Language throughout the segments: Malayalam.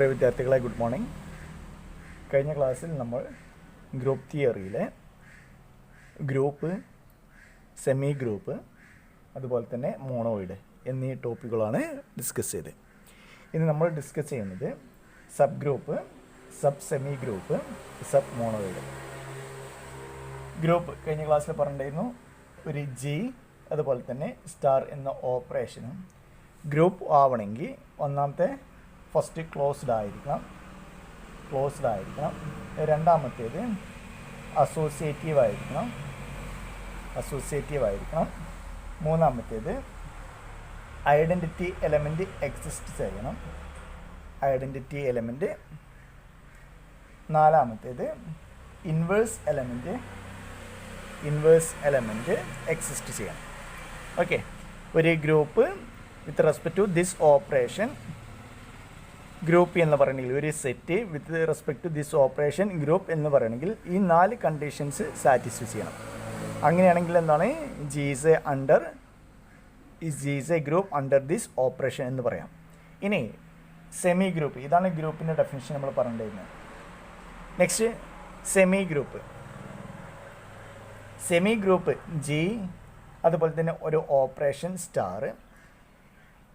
പ്രിയ വിദ്യാർത്ഥികളെ ഗുഡ് മോർണിംഗ്. കഴിഞ്ഞ ക്ലാസ്സിൽ നമ്മൾ ഗ്രൂപ്പ് തിയറിയിലെ ഗ്രൂപ്പ്, സെമി ഗ്രൂപ്പ്, അതുപോലെ തന്നെ മോണോയിഡ് എന്നീ ടോപ്പിക്കുകളാണ് ഡിസ്കസ് ചെയ്തത്. ഇനി നമ്മൾ ഡിസ്കസ് ചെയ്യുന്നത് sub group, sub semi group, sub monoid. Group കഴിഞ്ഞ ക്ലാസ്സിൽ പറഞ്ഞിട്ടുണ്ടായിരുന്നു. ഒരു ജി അതുപോലെ തന്നെ സ്റ്റാർ എന്ന ഓപ്പറേഷനും ഗ്രൂപ്പ് ആവണമെങ്കിൽ ഒന്നാമത്തെ ഫസ്റ്റ് ക്ലോസ്ഡ് ആയിരിക്കണം. രണ്ടാമത്തേത് അസോസിയേറ്റീവ് ആയിരിക്കണം. മൂന്നാമത്തേത് ഐഡൻറ്റിറ്റി എലമെൻറ്റ് എക്സിസ്റ്റ് ചെയ്യണം. നാലാമത്തേത് ഇൻവേഴ്സ് എലമെൻറ്റ് എക്സിസ്റ്റ് ചെയ്യണം. ഓക്കെ, ഒരു group with respect to this operation, group എന്ന് പറയണമെങ്കിൽ ഒരു set with respect to this operation group എന്ന് പറയണമെങ്കിൽ ഈ 4 കണ്ടീഷൻസ് സാറ്റിസ്ഫൈ ചെയ്യണം. അങ്ങനെയാണെങ്കിൽ എന്താണ് G is a group under this operation എന്ന് പറയാം. ഇനി സെമി ഗ്രൂപ്പ്, ഇതാണ് ഗ്രൂപ്പിൻ്റെ ഡെഫിനിഷൻ നമ്മൾ പറഞ്ഞിരുന്നത്. നെക്സ്റ്റ് സെമി ഗ്രൂപ്പ് ജി അതുപോലെ തന്നെ ഒരു ഓപ്പറേഷൻ സ്റ്റാർ.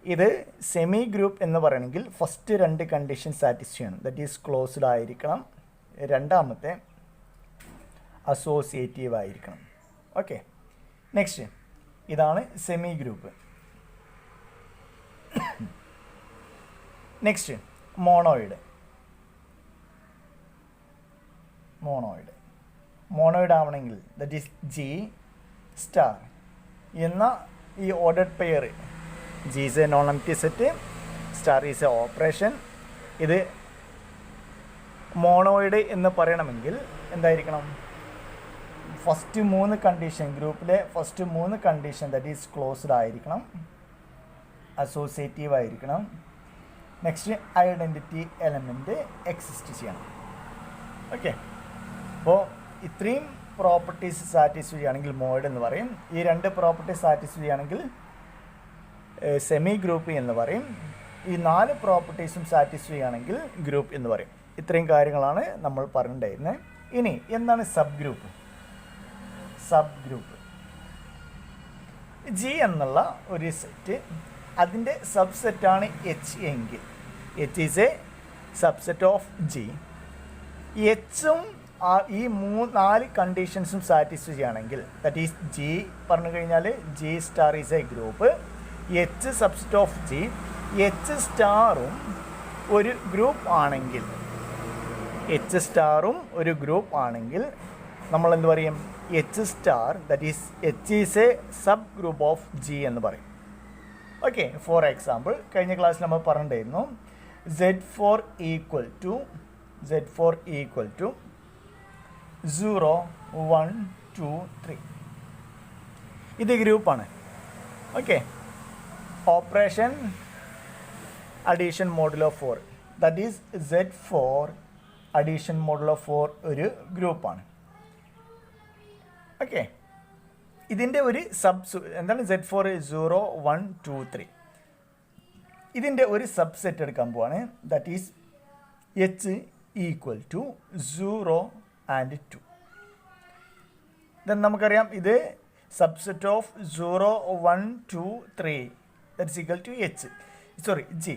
ഇത് സെമി ഗ്രൂപ്പ് എന്ന് പറയണമെങ്കിൽ ഫസ്റ്റ് 2 കണ്ടീഷൻ സാറ്റിസ്ഫൈ ചെയ്യണം. ദറ്റ് ഈസ് ക്ലോസ്ഡ് ആയിരിക്കണം, രണ്ടാമത്തെ അസോസിയേറ്റീവ് ആയിരിക്കണം. ഓക്കെ, നെക്സ്റ്റ് ഇതാണ് സെമി ഗ്രൂപ്പ്. നെക്സ്റ്റ് മോണോയിഡ് ആവണമെങ്കിൽ ദറ്റ് ഈസ് ജി സ്റ്റാർ എന്ന ഈ ordered pair, G is a non empty set, star is a operation. ഇത് മോണോയിഡ് എന്ന് പറയണമെങ്കിൽ എന്തായിരിക്കണം? ഫസ്റ്റ് 3 കണ്ടീഷൻ, ഗ്രൂപ്പിലെ first 3 condition that is closed ആയിരിക്കണം, അസോസിയേറ്റീവ് ആയിരിക്കണം, നെക്സ്റ്റ് ഐഡൻറ്റിറ്റി എലമെൻറ്റ് എക്സിസ്റ്റ് ചെയ്യണം. ഓക്കെ, അപ്പോൾ ഇത്രയും പ്രോപ്പർട്ടീസ് സാറ്റിസ്ഫൈ ചെയ്യുകയാണെങ്കിൽ മോഡ് എന്ന് പറയും. ഈ 2 പ്രോപ്പർട്ടീസ് സാറ്റിസ്ഫൈ ചെയ്യുകയാണെങ്കിൽ സെമി ഗ്രൂപ്പ് എന്ന് പറയും. ഈ 4 പ്രോപ്പർട്ടീസും സാറ്റിസ്ഫൈ ചെയ്യുകയാണെങ്കിൽ ഗ്രൂപ്പ് എന്ന് പറയും. ഇത്രയും കാര്യങ്ങളാണ് നമ്മൾ പറഞ്ഞിട്ടുണ്ടായിരുന്നത്. ഇനി എന്താണ് സബ് ഗ്രൂപ്പ്? ജി എന്നുള്ള ഒരു സെറ്റ്, അതിൻ്റെ സബ്സെറ്റാണ് എച്ച് എങ്കിൽ H is a subset of G. എച്ചും ഈ 4 കണ്ടീഷൻസും സാറ്റിസ്ഫൈ ചെയ്യുകയാണെങ്കിൽ ദറ്റ് ഈസ് ജി പറഞ്ഞു കഴിഞ്ഞാൽ G star is a group. H subset of G, H സ്റ്റാറും ഒരു ഗ്രൂപ്പ് ആണെങ്കിൽ നമ്മൾ എന്ത് പറയും? H star that is H is a sub group of G എന്ന് പറയും. ഓക്കെ, ഫോർ എക്സാമ്പിൾ കഴിഞ്ഞ ക്ലാസ്സിൽ നമ്മൾ പറഞ്ഞിട്ടുണ്ടായിരുന്നു Z4 ഈക്വൽ ടു 0, 1, 2, 3. ഇത് ഗ്രൂപ്പാണ്. Okay, operation addition modulo 4 that is Z4 addition modulo 4 ഒരു ഗ്രൂപ്പാണ്. ഓക്കെ, ഇതിൻ്റെ ഒരു എന്താണ് Z4 0, 1, 2, 3. ഇതിൻ്റെ ഒരു സബ്സെറ്റ് എടുക്കാൻ പോവാണ്. That is H equal to 0 and 2. Then നമുക്കറിയാം ഇത് subset of 0, 1, 2, 3 that is equal to G.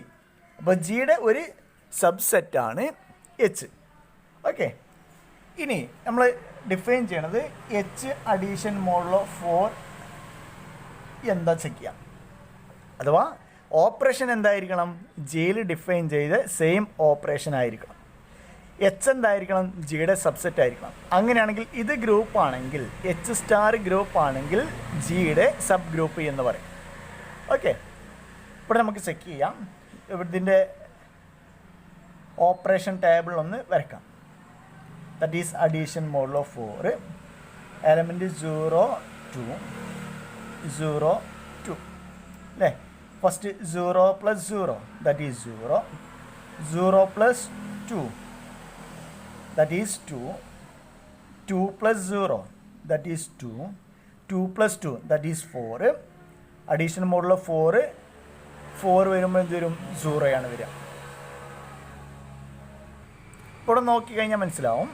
അപ്പോൾ ജിയുടെ ഒരു സബ്സെറ്റാണ് എച്ച്. ഓക്കെ, ഇനി നമ്മൾ ഡിഫൈൻ ചെയ്യണത് എച്ച് അഡീഷൻ മോഡുലോ 4 എന്താ ചെക്ക് ചെയ്യാം. അഥവാ ഓപ്പറേഷൻ എന്തായിരിക്കണം? ജിയിൽ ഡിഫൈൻ ചെയ്ത് സെയിം ഓപ്പറേഷൻ ആയിരിക്കണം. എച്ച് എന്തായിരിക്കണം? ജിയുടെ സബ്സെറ്റ് ആയിരിക്കണം. അങ്ങനെയാണെങ്കിൽ ഇത് ഗ്രൂപ്പ് ആണെങ്കിൽ, എച്ച് സ്റ്റാർ ഗ്രൂപ്പ് ആണെങ്കിൽ ജിയുടെ സബ് ഗ്രൂപ്പ് എന്ന് പറയും. ഓക്കെ, ഇവിടെ നമുക്ക് ചെക്ക് ചെയ്യാം. ഇതിൻ്റെ ഓപ്പറേഷൻ ടേബിൾ ഒന്ന് വരയ്ക്കാം. That is addition modulo 4, element 0, 2 അല്ലേ? First 0 + 0 that is 0 + 2 that is 2 + 0 that is 2 + 2 that is 4. Addition modulo 4 വരുമ്പോൾ എന്ത് വരും? 0 ആണ് വരിക. ഇവിടെ നോക്കിക്കഴിഞ്ഞാൽ മനസ്സിലാവും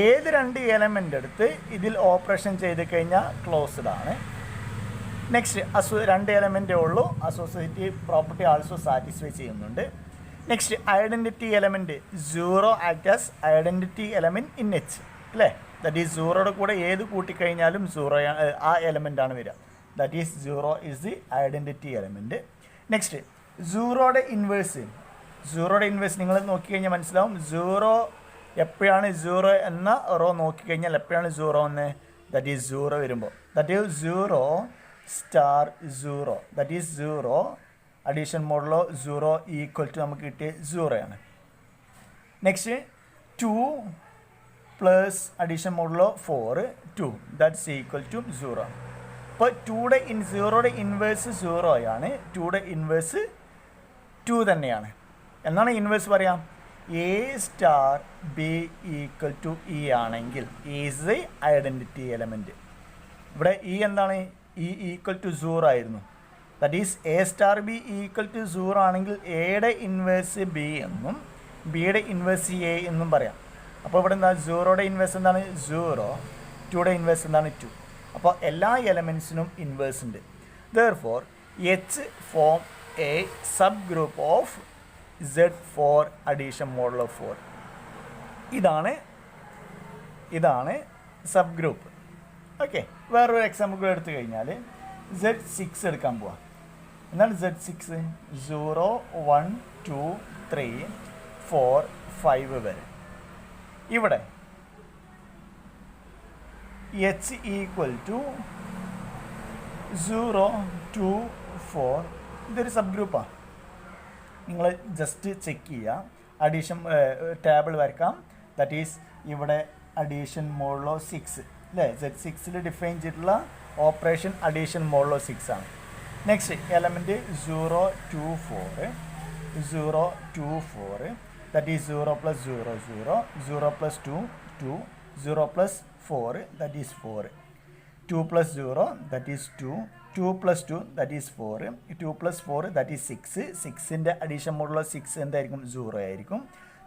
ഏത് രണ്ട് എലമെൻ്റ് എടുത്ത് ഇതിൽ ഓപ്പറേഷൻ ചെയ്ത് കഴിഞ്ഞാൽ ക്ലോസ്ഡ് ആണ്. നെക്സ്റ്റ് രണ്ട് എലമെൻറ്റേ ഉള്ളൂ, അസോസിയേറ്റീവ് പ്രോപ്പർട്ടി ആൾസോ സാറ്റിസ്ഫൈ ചെയ്യുന്നുണ്ട്. Next identity element 0 act as identity element in H അല്ലേ. ദാറ്റ് ഈസ് 0യുടെ കൂടെ ഏത് കൂട്ടിക്കഴിഞ്ഞാലും 0 ആ എലമെൻ്റാണ് വരിക. That is 0 is the identity element. Next 0യുടെ ഇൻവേഴ്സ് നിങ്ങൾ നോക്കിക്കഴിഞ്ഞാൽ മനസ്സിലാവും. 0 എപ്പോഴാണ് 0 എന്ന റോ നോക്കിക്കഴിഞ്ഞാൽ എപ്പോഴാണ് 0 എന്ന്, ദാറ്റ് ഈസ് 0 വരുമ്പോൾ, that is 0 star 0, that is 0 addition modulo 0 equal to നമുക്ക് കിട്ടിയ 0 ആണ്. Next 2 plus addition modulo 4 2, that's equal to 0. അപ്പോൾ 0യുടെ ഇൻവേഴ്സ് 0 ആണ്, 2യുടെ ഇൻവേഴ്സ് 2 തന്നെയാണ്. എന്നാണ് ഇൻവേഴ്സ് പറയാം, A star B equal to E ആണെങ്കിൽ ഈസ് ദി ഐഡൻറ്റിറ്റി എലമെൻറ്റ്. ഇവിടെ ഇ എന്താണ്, ഇ ഈക്വൽ ടു 0 ആയിരുന്നു. That is A star B equal to 0 ആണെങ്കിൽ എയുടെ ഇൻവേഴ്സ് ബി എന്നും ബിയുടെ ഇൻവേഴ്സ് എ എന്നും പറയാം. അപ്പോൾ ഇവിടെ എന്താ, 0യുടെ ഇൻവേഴ്സ് എന്താണ് 0, 2യുടെ ഇൻവേഴ്സ് എന്താണ് 2. അപ്പോൾ എല്ലാ എലമെൻസിനും ഇൻവേഴ്സ് ഉണ്ട്. Therefore H form a sub group of Z4 addition model of 4. ഇതാണ് സബ് ഗ്രൂപ്പ്. ഓക്കെ, വേറൊരു എക്സാമ്പിൾ എടുത്തു കഴിഞ്ഞാൽ Z6 എടുക്കാൻ പോവാം. എന്താണ് Z6? 0 1 2 3 4 5 വരെ. ഇവിടെ H ഈക്വൽ ടു 0 2 4 ഇതൊരു സബ് ഗ്രൂപ്പാണ്. നിങ്ങൾ ജസ്റ്റ് ചെക്ക് ചെയ്യുക, അഡീഷൻ ടേബിൾ വരക്കാം. ദാറ്റ് ഈസ് ഇവിടെ അഡീഷൻ മോഡലോ 6 അല്ലേ, Z6ൽ ഡിഫൈൻ ചെയ്തിട്ടുള്ള ഓപ്പറേഷൻ അഡീഷൻ മോഡലോ 6 ആണ്. Next element 0 2 4 0 2 4, that is 0 plus 0 0 0 plus 2 2 0 plus 4 that is 4 2 plus 0 that is 2 2 plus 2 that is 4 2 plus 4 that is 6 6ൻ്റെ അഡീഷൻ മോഡുള്ള 6 എന്തായിരിക്കും 0 ആയിരിക്കും.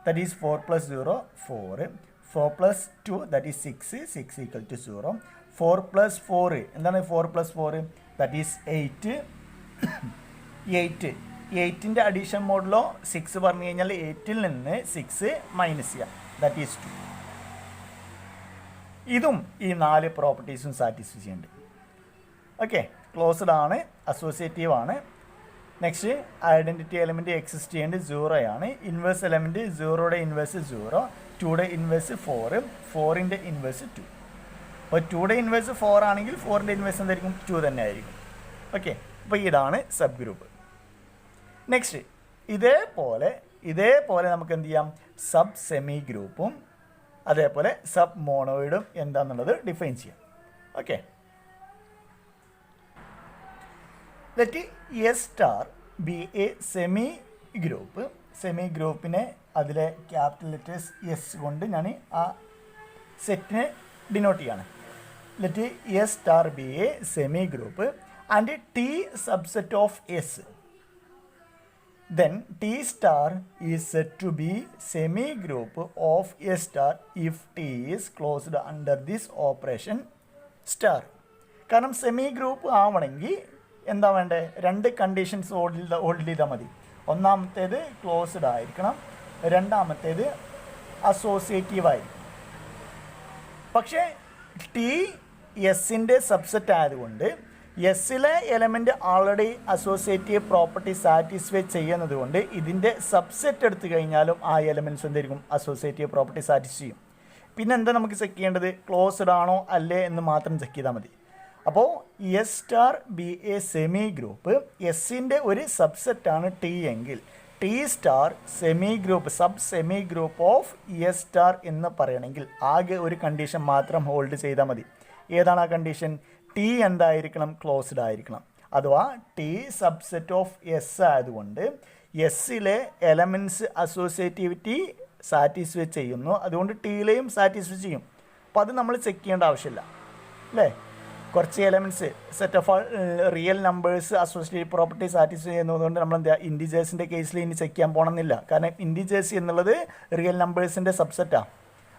That is 4 plus 0 4 4 plus 2 that is 6 equal to 0 4 plus 4 എന്താണ് 4 പ്ലസ് 4 ദാറ്റ് ഈസ് 8 8ൻ്റെ അഡീഷൻ മോഡുള്ള 6 പറഞ്ഞു കഴിഞ്ഞാൽ 8ൽ നിന്ന് 6 മൈനസ് ചെയ്യാം, ദാറ്റ് ഈസ് 2. ഇതും ഈ 4 പ്രോപ്പർട്ടീസും സാറ്റിസ്ഫൈ ചെയ്യുന്നുണ്ട്. ഓക്കെ, ക്ലോസ്ഡ് ആണ്, അസോസിയേറ്റീവ് ആണ്. നെക്സ്റ്റ് ഐഡൻറ്റിറ്റി എലമെൻറ്റ് എക്സിസ്റ്റ് ചെയ്യേണ്ടത് 0 ആണ്. ഇൻവേഴ്സ് എലമെൻറ്റ് 0യുടെ ഇൻവേഴ്സ് 0, 2യുടെ ഇൻവേഴ്സ് 4, 4ൻ്റെ ഇൻവേഴ്സ് 2. അപ്പോൾ 2യുടെ ഇൻവേഴ്സ് 4 ആണെങ്കിൽ 4ൻ്റെ ഇൻവേഴ്സ് എന്തായിരിക്കും 2 തന്നെ ആയിരിക്കും. ഓക്കെ, അപ്പോൾ ഇതാണ് സബ് ഗ്രൂപ്പ്. നെക്സ്റ്റ് ഇതേപോലെ നമുക്ക് എന്ത് ചെയ്യാം, സബ് സെമി ഗ്രൂപ്പും അതേപോലെ സബ് മോണോയിഡും എന്താണെന്നുള്ളത് ഡിഫൈൻ ചെയ്യാം. Okay, let us star be a semi group. Semi ഗ്രൂപ്പിനെ അതിലെ ക്യാപിറ്റൽ ലെറ്റേഴ്സ് എസ് കൊണ്ട് ഞാൻ ആ സെറ്റിനെ ഡിനോട്ട് ചെയ്യാണ്. Let us star be a semi group and T subset of S. Then T star is said to be semi group of A star if T is closed under this operation star. കാരണം സെമി ഗ്രൂപ്പ് ആവണമെങ്കിൽ എന്താ വേണ്ടേ, 2 കണ്ടീഷൻസ് ഹോൾഡ് ചെയ്താൽ മതി. ഒന്നാമത്തേത് ക്ലോസ്ഡ് ആയിരിക്കണം, രണ്ടാമത്തേത് അസോസിയേറ്റീവ് ആയിരിക്കും. പക്ഷേ ടി എസിൻ്റെ സബ്സെറ്റ് ആയതുകൊണ്ട് എസ്സിലെ element already associative property satisfy ചെയ്യുന്നത് കൊണ്ട് ഇതിൻ്റെ സബ്സെറ്റ് എടുത്തു കഴിഞ്ഞാലും ആ എലമെൻറ്റ്സ് എന്തായിരിക്കും അസോസിയേറ്റീവ് പ്രോപ്പർട്ടി സാറ്റിസ്ഫൈ ചെയ്യും. പിന്നെ എന്താ നമുക്ക് ചെക്ക് ചെയ്യേണ്ടത്, ക്ലോസ്ഡ് ആണോ അല്ലേ എന്ന് മാത്രം ചെക്ക് ചെയ്താൽ മതി. അപ്പോൾ S star be a semi group എസ്സിൻ്റെ ഒരു സബ്സെറ്റാണ് ടി എങ്കിൽ T star semi group sub semi group of S star എന്ന് പറയണമെങ്കിൽ ആകെ ഒരു കണ്ടീഷൻ മാത്രം ഹോൾഡ് ചെയ്താൽ മതി. ഏതാണ് ആ കണ്ടീഷൻ? ടി എന്തായിരിക്കണം, ക്ലോസ്ഡ് ആയിരിക്കണം. അഥവാ ടി സബ്സെറ്റ് ഓഫ് എസ് ആയതുകൊണ്ട് എസ്സിലെ എലമെൻറ്റ്സ് അസോസിയേറ്റിവിറ്റി സാറ്റിസ്ഫൈ ചെയ്യുന്നു, അതുകൊണ്ട് ടിയിലെയും സാറ്റിസ്ഫൈ ചെയ്യും. അപ്പോൾ അത് നമ്മൾ ചെക്ക് ചെയ്യേണ്ട ആവശ്യമില്ല അല്ലേ. കുറച്ച് elements set of all real numbers associative property satisfy ചെയ്യുന്നതുകൊണ്ട് നമ്മൾ എന്താ ഇൻഡിജേഴ്സിൻ്റെ കേസിൽ ഇനി ചെക്ക് ചെയ്യാൻ പോകണമെന്നില്ല. കാരണം ഇൻഡിജേഴ്സ് എന്നുള്ളത് റിയൽ നമ്പേഴ്സിൻ്റെ സബ്സെറ്റാണ്.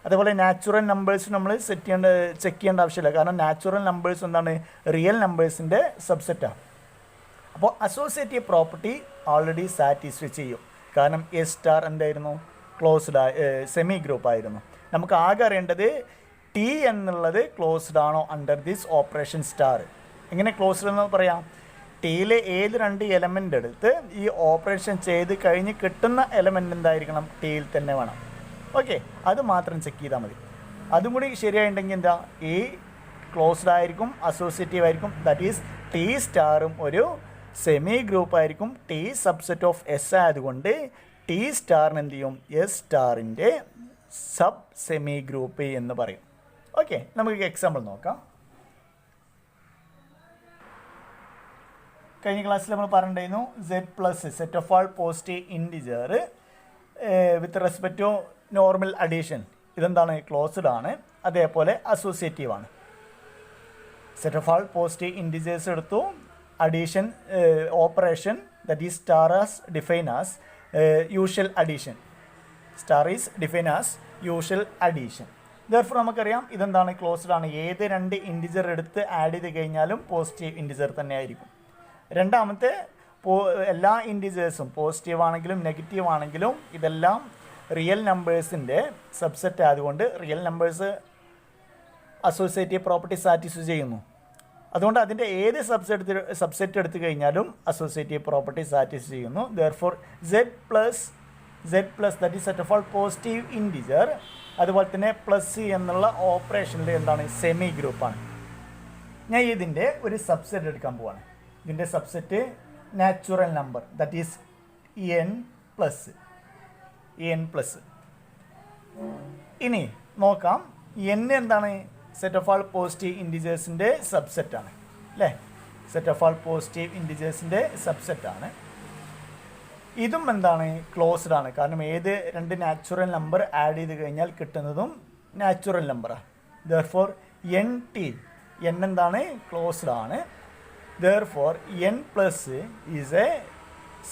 അതേപോലെ നാച്ചുറൽ നമ്പേഴ്സ് നമ്മൾ ചെക്ക് ചെയ്യേണ്ട ആവശ്യമില്ല. കാരണം നാച്ചുറൽ നമ്പേഴ്സ് എന്താണ് റിയൽ നമ്പേഴ്സിൻ്റെ സബ്സെറ്റാണ്. അപ്പോൾ അസോസിയേറ്റീവ് പ്രോപ്പർട്ടി ഓൾറെഡി സാറ്റിസ്ഫൈ ചെയ്യും. കാരണം എ സ്റ്റാർ എന്തായിരുന്നു, ക്ലോസ്ഡ് സെമി ഗ്രൂപ്പ് ആയിരുന്നു. നമുക്ക് ആകെ അറിയേണ്ടത് ടി എന്നുള്ളത് ക്ലോസ്ഡ് ആണോ അണ്ടർ ദിസ് ഓപ്പറേഷൻ സ്റ്റാർ. എങ്ങനെ ക്ലോസ്ഡ് എന്ന് പറയാം? ടിയിലെ ഏത് 2 എലമെൻ്റ് എടുത്ത് ഈ ഓപ്പറേഷൻ ചെയ്ത് കഴിഞ്ഞ് കിട്ടുന്ന എലമെൻ്റ് എന്തായിരിക്കണം, ടിയിൽ തന്നെ വേണം. ഓക്കെ, അത് മാത്രം ചെക്ക് ചെയ്താൽ മതി. അതും കൂടി ശരിയായിട്ടുണ്ടെങ്കിൽ എന്താ, ഈ ക്ലോസ്ഡ് ആയിരിക്കും, അസോസിയേറ്റീവ് ആയിരിക്കും. ദാറ്റ് ഈസ് ടി സ്റ്റാറും ഒരു സെമി ഗ്രൂപ്പ് ആയിരിക്കും. ടി സബ്സെറ്റ് ഓഫ് എസ് ആയതുകൊണ്ട് ടി സ്റ്റാറിന് എന്ത് ചെയ്യും, എസ് സ്റ്റാറിൻ്റെ സബ് സെമി ഗ്രൂപ്പ് എന്ന് പറയും. ഓക്കെ, നമുക്ക് എക്സാമ്പിൾ നോക്കാം. കഴിഞ്ഞ ക്ലാസ്സിൽ നമ്മൾ പറഞ്ഞിട്ടുണ്ടായിരുന്നു Z plus set of all positive integer with respect to normal addition. ഇതെന്താണ്, ക്ലോസ്ഡ് ആണ്, അതേപോലെ അസോസിയേറ്റീവ് ആണ്. Set of all positive integers എടുത്തു, addition operation that is star as define as usual addition. Star is define as usual addition. Therefore നമുക്കറിയാം ഇതെന്താണ്, ക്ലോസ്ഡ് ആണ്. ഏത് 2 ഇൻറ്റിജർ എടുത്ത് ആഡ് ചെയ്ത് കഴിഞ്ഞാലും പോസിറ്റീവ് ഇൻറ്റിജർ തന്നെ ആയിരിക്കും. രണ്ടാമത്തെ എല്ലാ ഇൻറ്റിജേഴ്സും പോസിറ്റീവ് ആണെങ്കിലും നെഗറ്റീവ് ആണെങ്കിലും ഇതെല്ലാം റിയൽ നമ്പേഴ്സിൻ്റെ സബ്സെറ്റ് ആയതുകൊണ്ട് real numbers associative property satisfy ചെയ്യുന്നു. അതുകൊണ്ട് അതിൻ്റെ ഏത് സബ്സെറ്റ് എടുത്തു കഴിഞ്ഞാലും അസോസിയേറ്റീവ് പ്രോപ്പർട്ടി സാറ്റിസ്ഫൈ ചെയ്യുന്നു. Therefore Z plus that is set of all positive integer, അതുപോലെ തന്നെ പ്ലസ് എന്നുള്ള ഓപ്പറേഷനിൽ എന്താണ്, സെമി ഗ്രൂപ്പാണ്. ഞാൻ ഇതിൻ്റെ ഒരു സബ്സെറ്റ് എടുക്കാൻ പോവാണ്. ഇതിൻ്റെ subset natural number that is N plus. ഇനി നോക്കാം, എൻ എന്താണ്, സെറ്റ് ഓഫ് ആൾ പോസിറ്റീവ് ഇൻറ്റിജേഴ്സിൻ്റെ സബ്സെറ്റാണ് അല്ലേ. സെറ്റ് ഓഫ് ആൾ പോസിറ്റീവ് ഇൻറ്റിജേഴ്സിൻ്റെ സബ്സെറ്റാണ്. ഇതും എന്താണ്, ക്ലോസ്ഡ് ആണ്. കാരണം ഏത് 2 നാച്ചുറൽ നമ്പർ ആഡ് ചെയ്ത് കഴിഞ്ഞാൽ കിട്ടുന്നതും നാച്ചുറൽ നമ്പറാണ്. ദർഫോർ എൻ ടി, എൻ എന്താണ്, ക്ലോസ്ഡ് ആണ്. Therefore N plus is a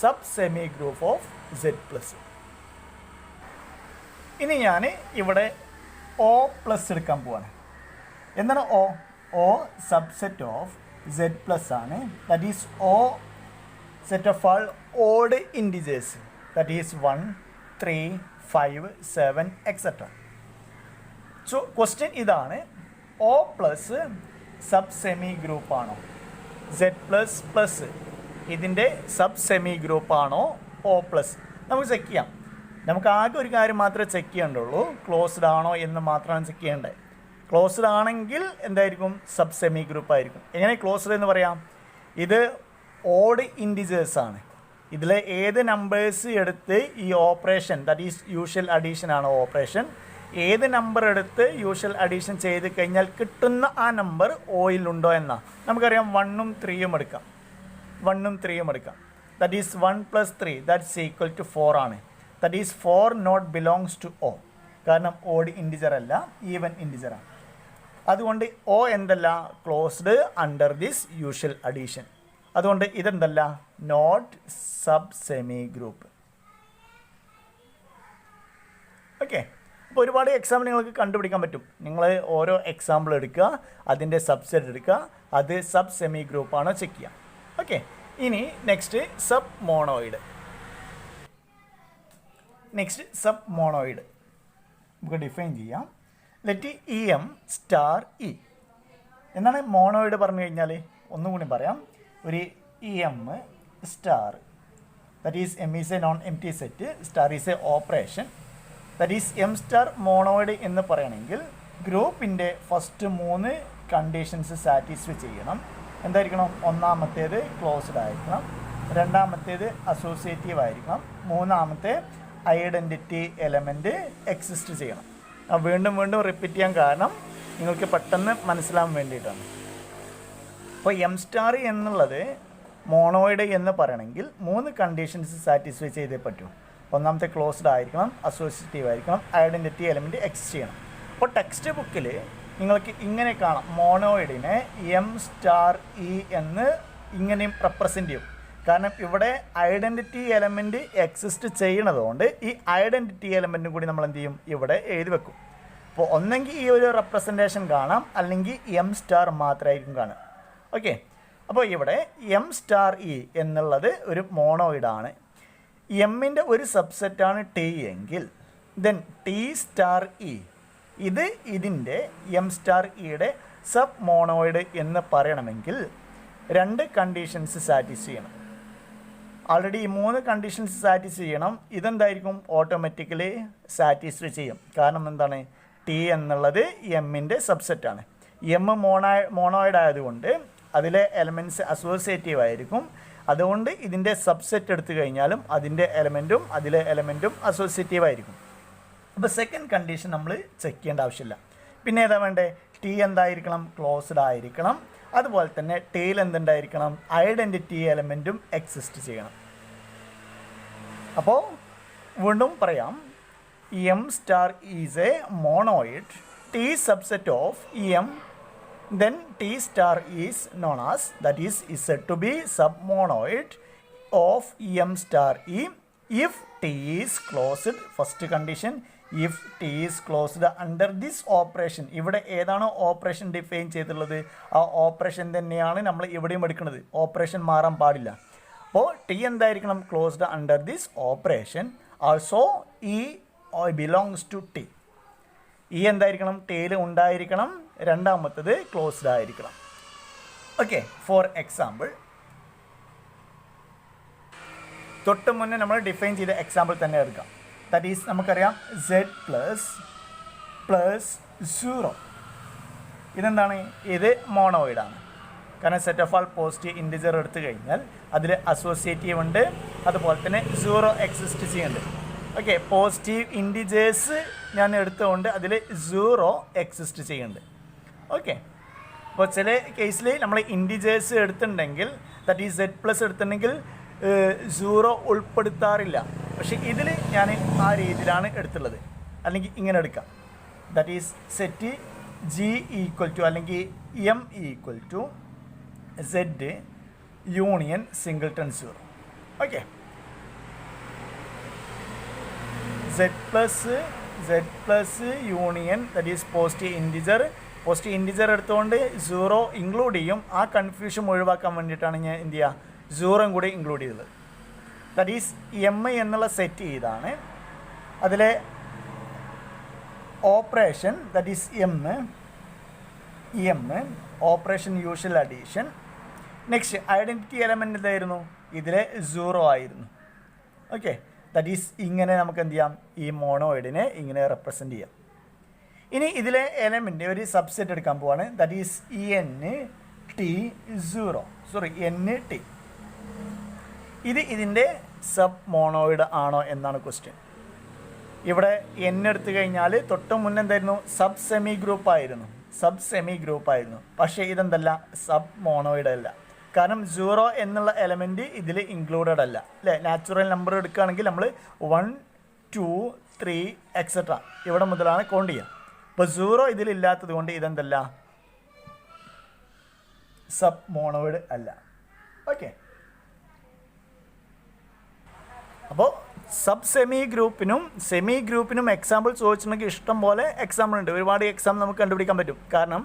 sub semi group of Z plus. ഇനി ഞാൻ ഇവിടെ ഒ പ്ലസ് എടുക്കാൻ പോവാണ്. എന്താണ് O? O subset of Z plus ആണ്. That is O set of all odd integers that is 1, 3, 5, 7 etcetera. So question ഇതാണ്, ഒ പ്ലസ് സബ് സെമി ഗ്രൂപ്പാണോ? സെഡ് പ്ലസ് പ്ലസ് ഇതിൻ്റെ സബ് സെമി ഗ്രൂപ്പാണോ ഒ പ്ലസ്? നമുക്ക് ചെക്ക് ചെയ്യാം. നമുക്ക് ആകെ ഒരു കാര്യം മാത്രമേ ചെക്ക് ചെയ്യേണ്ടുള്ളൂ, ക്ലോസ്ഡ് ആണോ എന്ന് മാത്രമാണ് ചെക്ക് ചെയ്യേണ്ടത്. ക്ലോസ്ഡ് ആണെങ്കിൽ എന്തായിരിക്കും, സബ് സെമി ഗ്രൂപ്പ് ആയിരിക്കും. എങ്ങനെ ക്ലോസ്ഡ് എന്ന് പറയാം? ഇത് ഓഡ് ഇൻറ്റിജേഴ്സ് ആണ്. ഇതിൽ ഏത് നമ്പേഴ്സ് എടുത്ത് ഈ operation that is usual addition ആണ് ഓപ്പറേഷൻ, ഏത് നമ്പർ എടുത്ത് യൂഷ്വൽ അഡീഷൻ ചെയ്ത് കഴിഞ്ഞാൽ കിട്ടുന്ന ആ നമ്പർ ഓയിലുണ്ടോ എന്നാണ്. നമുക്കറിയാം 1ഉം 3ഉം എടുക്കാം. 1ഉം 3ഉം എടുക്കാം. That is 1 + 3 that's equal to 4 ആണ്. That is 4 not belongs to O. കാരണം ഓഡ് ഇൻറ്റിജർ അല്ല, ഈവൻ ഇൻറ്റിജറാണ്. അതുകൊണ്ട് ഒ എന്തല്ല, closed under this usual addition. അതുകൊണ്ട് ഇതെന്തല്ല, not sub semi group. Okay, അപ്പോൾ ഒരുപാട് എക്സാമ്പിൾ നിങ്ങൾക്ക് കണ്ടുപിടിക്കാൻ പറ്റും. നിങ്ങൾ ഓരോ എക്സാമ്പിൾ എടുക്കുക, അതിൻ്റെ സബ്സെറ്റ് എടുക്കുക, അത് സബ് സെമി ഗ്രൂപ്പാണോ ചെക്ക് ചെയ്യാം. ഓക്കെ, ഇനി നെക്സ്റ്റ് സബ് മോണോയിഡ്. നമുക്ക് ഡിഫൈൻ ചെയ്യാം. Let M star E. എന്താണ് മോണോയിഡ് പറഞ്ഞു കഴിഞ്ഞാൽ? ഒന്നും കൂടി പറയാം. ഒരു M star that is M is a non empty set, star is a operation. That is M star monoid എന്ന് പറയണമെങ്കിൽ ഗ്രൂപ്പിൻ്റെ ഫസ്റ്റ് 3 കണ്ടീഷൻസ് സാറ്റിസ്ഫൈ ചെയ്യണം. എന്തായിരിക്കണം? ഒന്നാമത്തേത് ക്ലോസ്ഡ് ആയിരിക്കണം, രണ്ടാമത്തേത് അസോസിയേറ്റീവ് ആയിരിക്കണം, മൂന്നാമത്തെ ഐഡൻറ്റിറ്റി എലമെൻറ്റ് എക്സിസ്റ്റ് ചെയ്യണം. വീണ്ടും റിപ്പീറ്റ് ചെയ്യാൻ കാരണം നിങ്ങൾക്ക് പെട്ടെന്ന് മനസ്സിലാവാൻ വേണ്ടിയിട്ടാണ്. അപ്പോൾ എം സ്റ്റാർ എന്നുള്ളത് മോണോയിഡ് എന്ന് പറയണമെങ്കിൽ 3 കണ്ടീഷൻസ് സാറ്റിസ്ഫൈ ചെയ്തേ പറ്റൂ. ഒന്നാമത്തെ ക്ലോസ്ഡ് ആയിരിക്കണം, അസോസിയേറ്റീവ് ആയിരിക്കണം, ഐഡൻറ്റിറ്റി എലമെൻറ്റ് എക്സിസ്റ്റ് ചെയ്യണം. അപ്പോൾ ടെക്സ്റ്റ് ബുക്കിൽ നിങ്ങൾക്ക് ഇങ്ങനെ കാണാം, മോണോയിഡിനെ എം സ്റ്റാർ ഇ എന്ന് ഇങ്ങനെയും റെപ്രസെൻ്റ് ചെയ്യും. കാരണം ഇവിടെ ഐഡൻറ്റിറ്റി എലമെൻറ്റ് എക്സിസ്റ്റ് ചെയ്യണതുകൊണ്ട് ഈ ഐഡൻറ്റിറ്റി എലമെൻറ്റും കൂടി നമ്മൾ എന്ത് ചെയ്യും, ഇവിടെ എഴുതി വെക്കും. അപ്പോൾ ഒന്നെങ്കിൽ ഈ ഒരു റെപ്രസെൻറ്റേഷൻ കാണാം, അല്ലെങ്കിൽ എം സ്റ്റാർ മാത്രമായിരിക്കും കാണുക. ഓക്കെ, അപ്പോൾ ഇവിടെ എം സ്റ്റാർ ഇ എന്നുള്ളത് ഒരു മോണോയിഡാണ്. എമ്മിൻ്റെ ഒരു സബ്സെറ്റാണ് ടി എങ്കിൽ ദെൻ ടി സ്റ്റാർ ഇ ഇത് ഇതിൻ്റെ എം സ്റ്റാർ ഇയുടെ സബ് മോണോയിഡ് എന്ന് പറയണമെങ്കിൽ 2 കണ്ടീഷൻസ് സാറ്റിസ്ഫൈ ചെയ്യണം. ആൾറെഡി ഈ 3 കണ്ടീഷൻസ് സാറ്റിസ്ഫൈ ചെയ്യണം. ഇതെന്തായിരിക്കും, ഓട്ടോമാറ്റിക്കലി സാറ്റിസ്ഫൈ ചെയ്യും. കാരണം എന്താണ്, ടി എന്നുള്ളത് എമ്മിൻ്റെ സബ്സെറ്റാണ്. എം മോണോയിഡ് ആയതുകൊണ്ട് അതിലെ എലമെൻറ്റ്സ് അസോസിയേറ്റീവ് ആയിരിക്കും. അതുകൊണ്ട് ഇതിൻ്റെ സബ്സെറ്റ് എടുത്തു കഴിഞ്ഞാലും അതിൻ്റെ എലമെൻറ്റും അസോസിയേറ്റീവ് ആയിരിക്കും. അപ്പോൾ സെക്കൻഡ് കണ്ടീഷൻ നമ്മൾ ചെക്ക് ചെയ്യേണ്ട ആവശ്യമില്ല. പിന്നെ ഏതാ വേണ്ടേ, ടി എന്തായിരിക്കണം, ക്ലോസ്ഡ് ആയിരിക്കണം. അതുപോലെ തന്നെ ടിയിൽ എന്തുണ്ടായിരിക്കണം, ഐഡൻറ്റിറ്റി എലമെൻറ്റും എക്സിസ്റ്റ് ചെയ്യണം. അപ്പോൾ വീണ്ടും പറയാം, M star is a monoid, T subset of M, then T star is known as, that is said to be submonoid of M star E if T is closed. First condition, if T is closed under this operation. ഇവിടെ ഏതാണോ ഓപ്പറേഷൻ ഡിഫൈൻ ചെയ്തിട്ടുള്ളത് ആ ഓപ്പറേഷൻ തന്നെയാണ് നമ്മൾ ഇവിടെയും എടുക്കുന്നത്. ഓപ്പറേഷൻ മാറാൻ പാടില്ല. അപ്പോൾ ടി എന്തായിരിക്കണം, closed under this operation. Also E belongs to T. ഈ എന്തായിരിക്കണം, ടിയിൽ ഉണ്ടായിരിക്കണം. രണ്ടാമത്തത് ക്ലോസ്ഡ് ആയിരിക്കണം. ഓക്കെ, ഫോർ എക്സാമ്പിൾ, തൊട്ട് മുന്നേ നമ്മൾ ഡിഫൈൻ ചെയ്ത എക്സാമ്പിൾ തന്നെ എടുക്കാം. ദാറ്റ് ഈസ് നമുക്കറിയാം സെഡ് പ്ലസ് 0. ഇതെന്താണ്, ഇത് മോണോയിഡാണ്. കാരണം set of all positive integer എടുത്തു കഴിഞ്ഞാൽ അതിൽ അസോസിയേറ്റീവ് ഉണ്ട്, അതുപോലെ തന്നെ 0 എക്സിസ്റ്റ് ചെയ്യുന്നുണ്ട്. ഓക്കെ, പോസിറ്റീവ് ഇൻറ്റിജേഴ്സ് ഞാൻ എടുത്തുകൊണ്ട് അതിൽ 0 എക്സിസ്റ്റ് ചെയ്യുന്നുണ്ട്. ഓക്കെ, അപ്പോൾ ചില കേസിൽ നമ്മൾ ഇൻറ്റിജേഴ്സ് എടുത്തിട്ടുണ്ടെങ്കിൽ, ദാറ്റ് ഈസ് സെഡ് പ്ലസ് എടുത്തിട്ടുണ്ടെങ്കിൽ 0 ഉൾപ്പെടുത്താറില്ല. പക്ഷേ ഇതിൽ ഞാൻ ആ രീതിയിലാണ് എടുത്തുള്ളത്. അല്ലെങ്കിൽ ഇങ്ങനെ എടുക്കാം, that is set G equal to അല്ലെങ്കിൽ M equal to Z union singleton 0. Okay, z plus union, that is positive integer എടുത്തുകൊണ്ട് 0 ഇൻക്ലൂഡ് ചെയ്യും. ആ കൺഫ്യൂഷൻ ഒഴിവാക്കാൻ വേണ്ടിയിട്ടാണ് ഞാൻ എന്ത് ചെയ്യുക, 0 കൂടി ഇൻക്ലൂഡ് ചെയ്തത്. ദാറ്റ് ഈസ് എം എന്നുള്ള സെറ്റ് ചെയ്താണ്. അതിലെ operation, that is M operation usual addition. Next identity element എന്തായിരുന്നു, ഇതിലെ 0 ആയിരുന്നു. ഓക്കെ, ദാറ്റ് ഈസ് ഇങ്ങനെ നമുക്ക് എന്ത് ചെയ്യാം, ഈ മോണോയിഡിനെ ഇങ്ങനെ റെപ്രസെൻ്റ് ചെയ്യാം. ഇനി ഇതിലെ എലമെൻ്റ് ഒരു സബ്സെറ്റ് എടുക്കാൻ പോവാണ്. That is NT. ഇത് ഇതിൻ്റെ സബ് മോണോയിഡ് ആണോ എന്നാണ് ക്വസ്റ്റ്യൻ. ഇവിടെ N എടുത്തു കഴിഞ്ഞാൽ തൊട്ട് മുന്നേ എന്തായിരുന്നു, സബ് സെമി ഗ്രൂപ്പ് ആയിരുന്നു. പക്ഷേ ഇതെന്തല്ല, സബ് മോണോയിഡ് അല്ല. കാരണം 0 എന്നുള്ള എലമെൻറ്റ് ഇതിൽ ഇൻക്ലൂഡഡ് അല്ല അല്ലേ. നാച്ചുറൽ നമ്പർ എടുക്കുകയാണെങ്കിൽ നമ്മൾ 1 2 3 എക്സെട്ര ഇവിടെ മുതലാണ് കൗണ്ട് ചെയ്യുക. അപ്പോൾ 0 ഇതിലില്ലാത്തത് കൊണ്ട് ഇതെന്തല്ല, സബ് മോണോയിഡ് അല്ല. ഓക്കെ, അപ്പോൾ സബ് സെമി ഗ്രൂപ്പിനും എക്സാമ്പിൾ ചോദിച്ചിട്ടുണ്ടെങ്കിൽ ഇഷ്ടം പോലെ എക്സാമ്പിൾ ഉണ്ട്. ഒരുപാട് എക്സാമ്പിൾ നമുക്ക് കണ്ടുപിടിക്കാൻ പറ്റും. കാരണം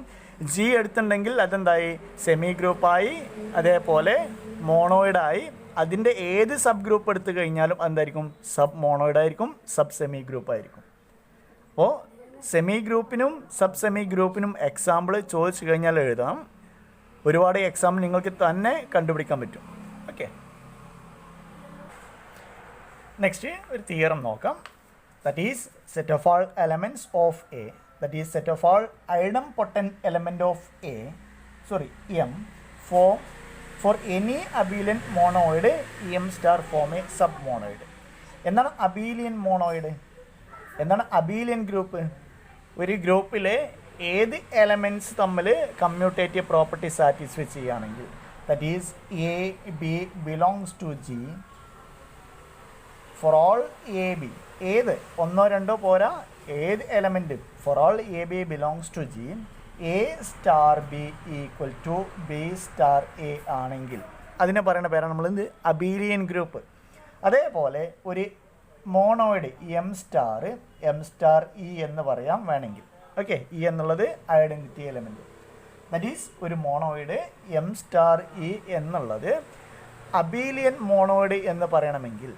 ജി എടുത്തിട്ടുണ്ടെങ്കിൽ അതെന്തായി, സെമി ഗ്രൂപ്പായി, അതേപോലെ മോണോയിഡായി. അതിൻ്റെ ഏത് സബ് ഗ്രൂപ്പ് എടുത്തു കഴിഞ്ഞാലും എന്തായിരിക്കും, സബ് മോണോയിഡായിരിക്കും, സബ് സെമി ഗ്രൂപ്പായിരിക്കും. അപ്പോൾ സെമി ഗ്രൂപ്പിനും എക്സാമ്പിൾ ചോദിച്ചു കഴിഞ്ഞാൽ എഴുതാം. ഒരുപാട് എക്സാമ്പിൾ നിങ്ങൾക്ക് തന്നെ കണ്ടുപിടിക്കാൻ പറ്റും. ഓക്കെ, നെക്സ്റ്റ് ഒരു തിയറം നോക്കാം. That is set of all elements of A, that is set of all idempotent element of M for any abelian monoid M star form a submonoid. എന്താണ് അബീലിയൻ മോണോയിഡ്, എന്താണ് അബീലിയൻ ഗ്രൂപ്പ്? ഒരു ഗ്രൂപ്പിലെ ഏത് എലമെൻറ്റ്സ് തമ്മിൽ കമ്മ്യൂട്ടേറ്റീവ് പ്രോപ്പർട്ടി സാറ്റിസ്ഫൈ ചെയ്യുകയാണെങ്കിൽ, that is A B belongs to G for all A B. ഏത് ഒന്നോ രണ്ടോ പോരാ, ഏത് element for all A B belongs to G A star B equal to B star A ആണെങ്കിൽ അതിനെ പറയുന്ന പേരാണ് നമ്മൾ എന്ത് അബീലിയൻ ഗ്രൂപ്പ്. അതേപോലെ ഒരു മോണോയിഡ് എം സ്റ്റാർ ഇ എന്ന് പറയാം വേണമെങ്കിൽ. ഓക്കെ, ഇ എന്നുള്ളത് ഐഡൻറ്റിറ്റി എലമെൻറ്റ്. ദറ്റ് ഈസ് ഒരു മോണോയിഡ് എം സ്റ്റാർ ഇ എന്നുള്ളത് അബീലിയൻ മോണോയിഡ് എന്ന് പറയണമെങ്കിൽ